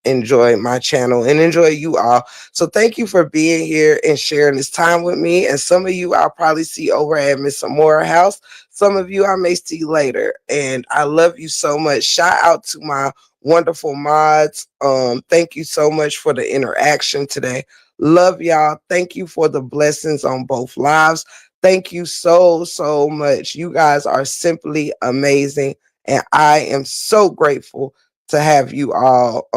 enjoy my channel and enjoy you all. So thank you for being here and sharing this time with me. And some of you I'll probably see over at Miss Amora house. Some of you I may see later. And I love you so much. Shout out to my wonderful mods. Thank you so much for the interaction today. Love y'all. Thank you for the blessings on both lives. Thank you so, so much. You guys are simply amazing. And I am so grateful to have you all,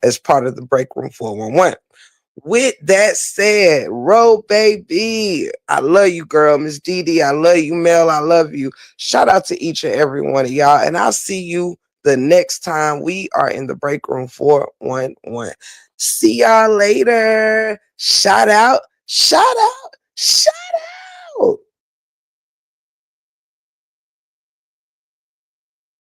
as part of the Break Room 411. With that said, Ro baby, I love you, girl. Miss Dee, I love you. Mel, I love you. Shout out to each and every one of y'all. And I'll see you the next time we are in the Break Room 411. See y'all later. Shout out, shout out, shout out.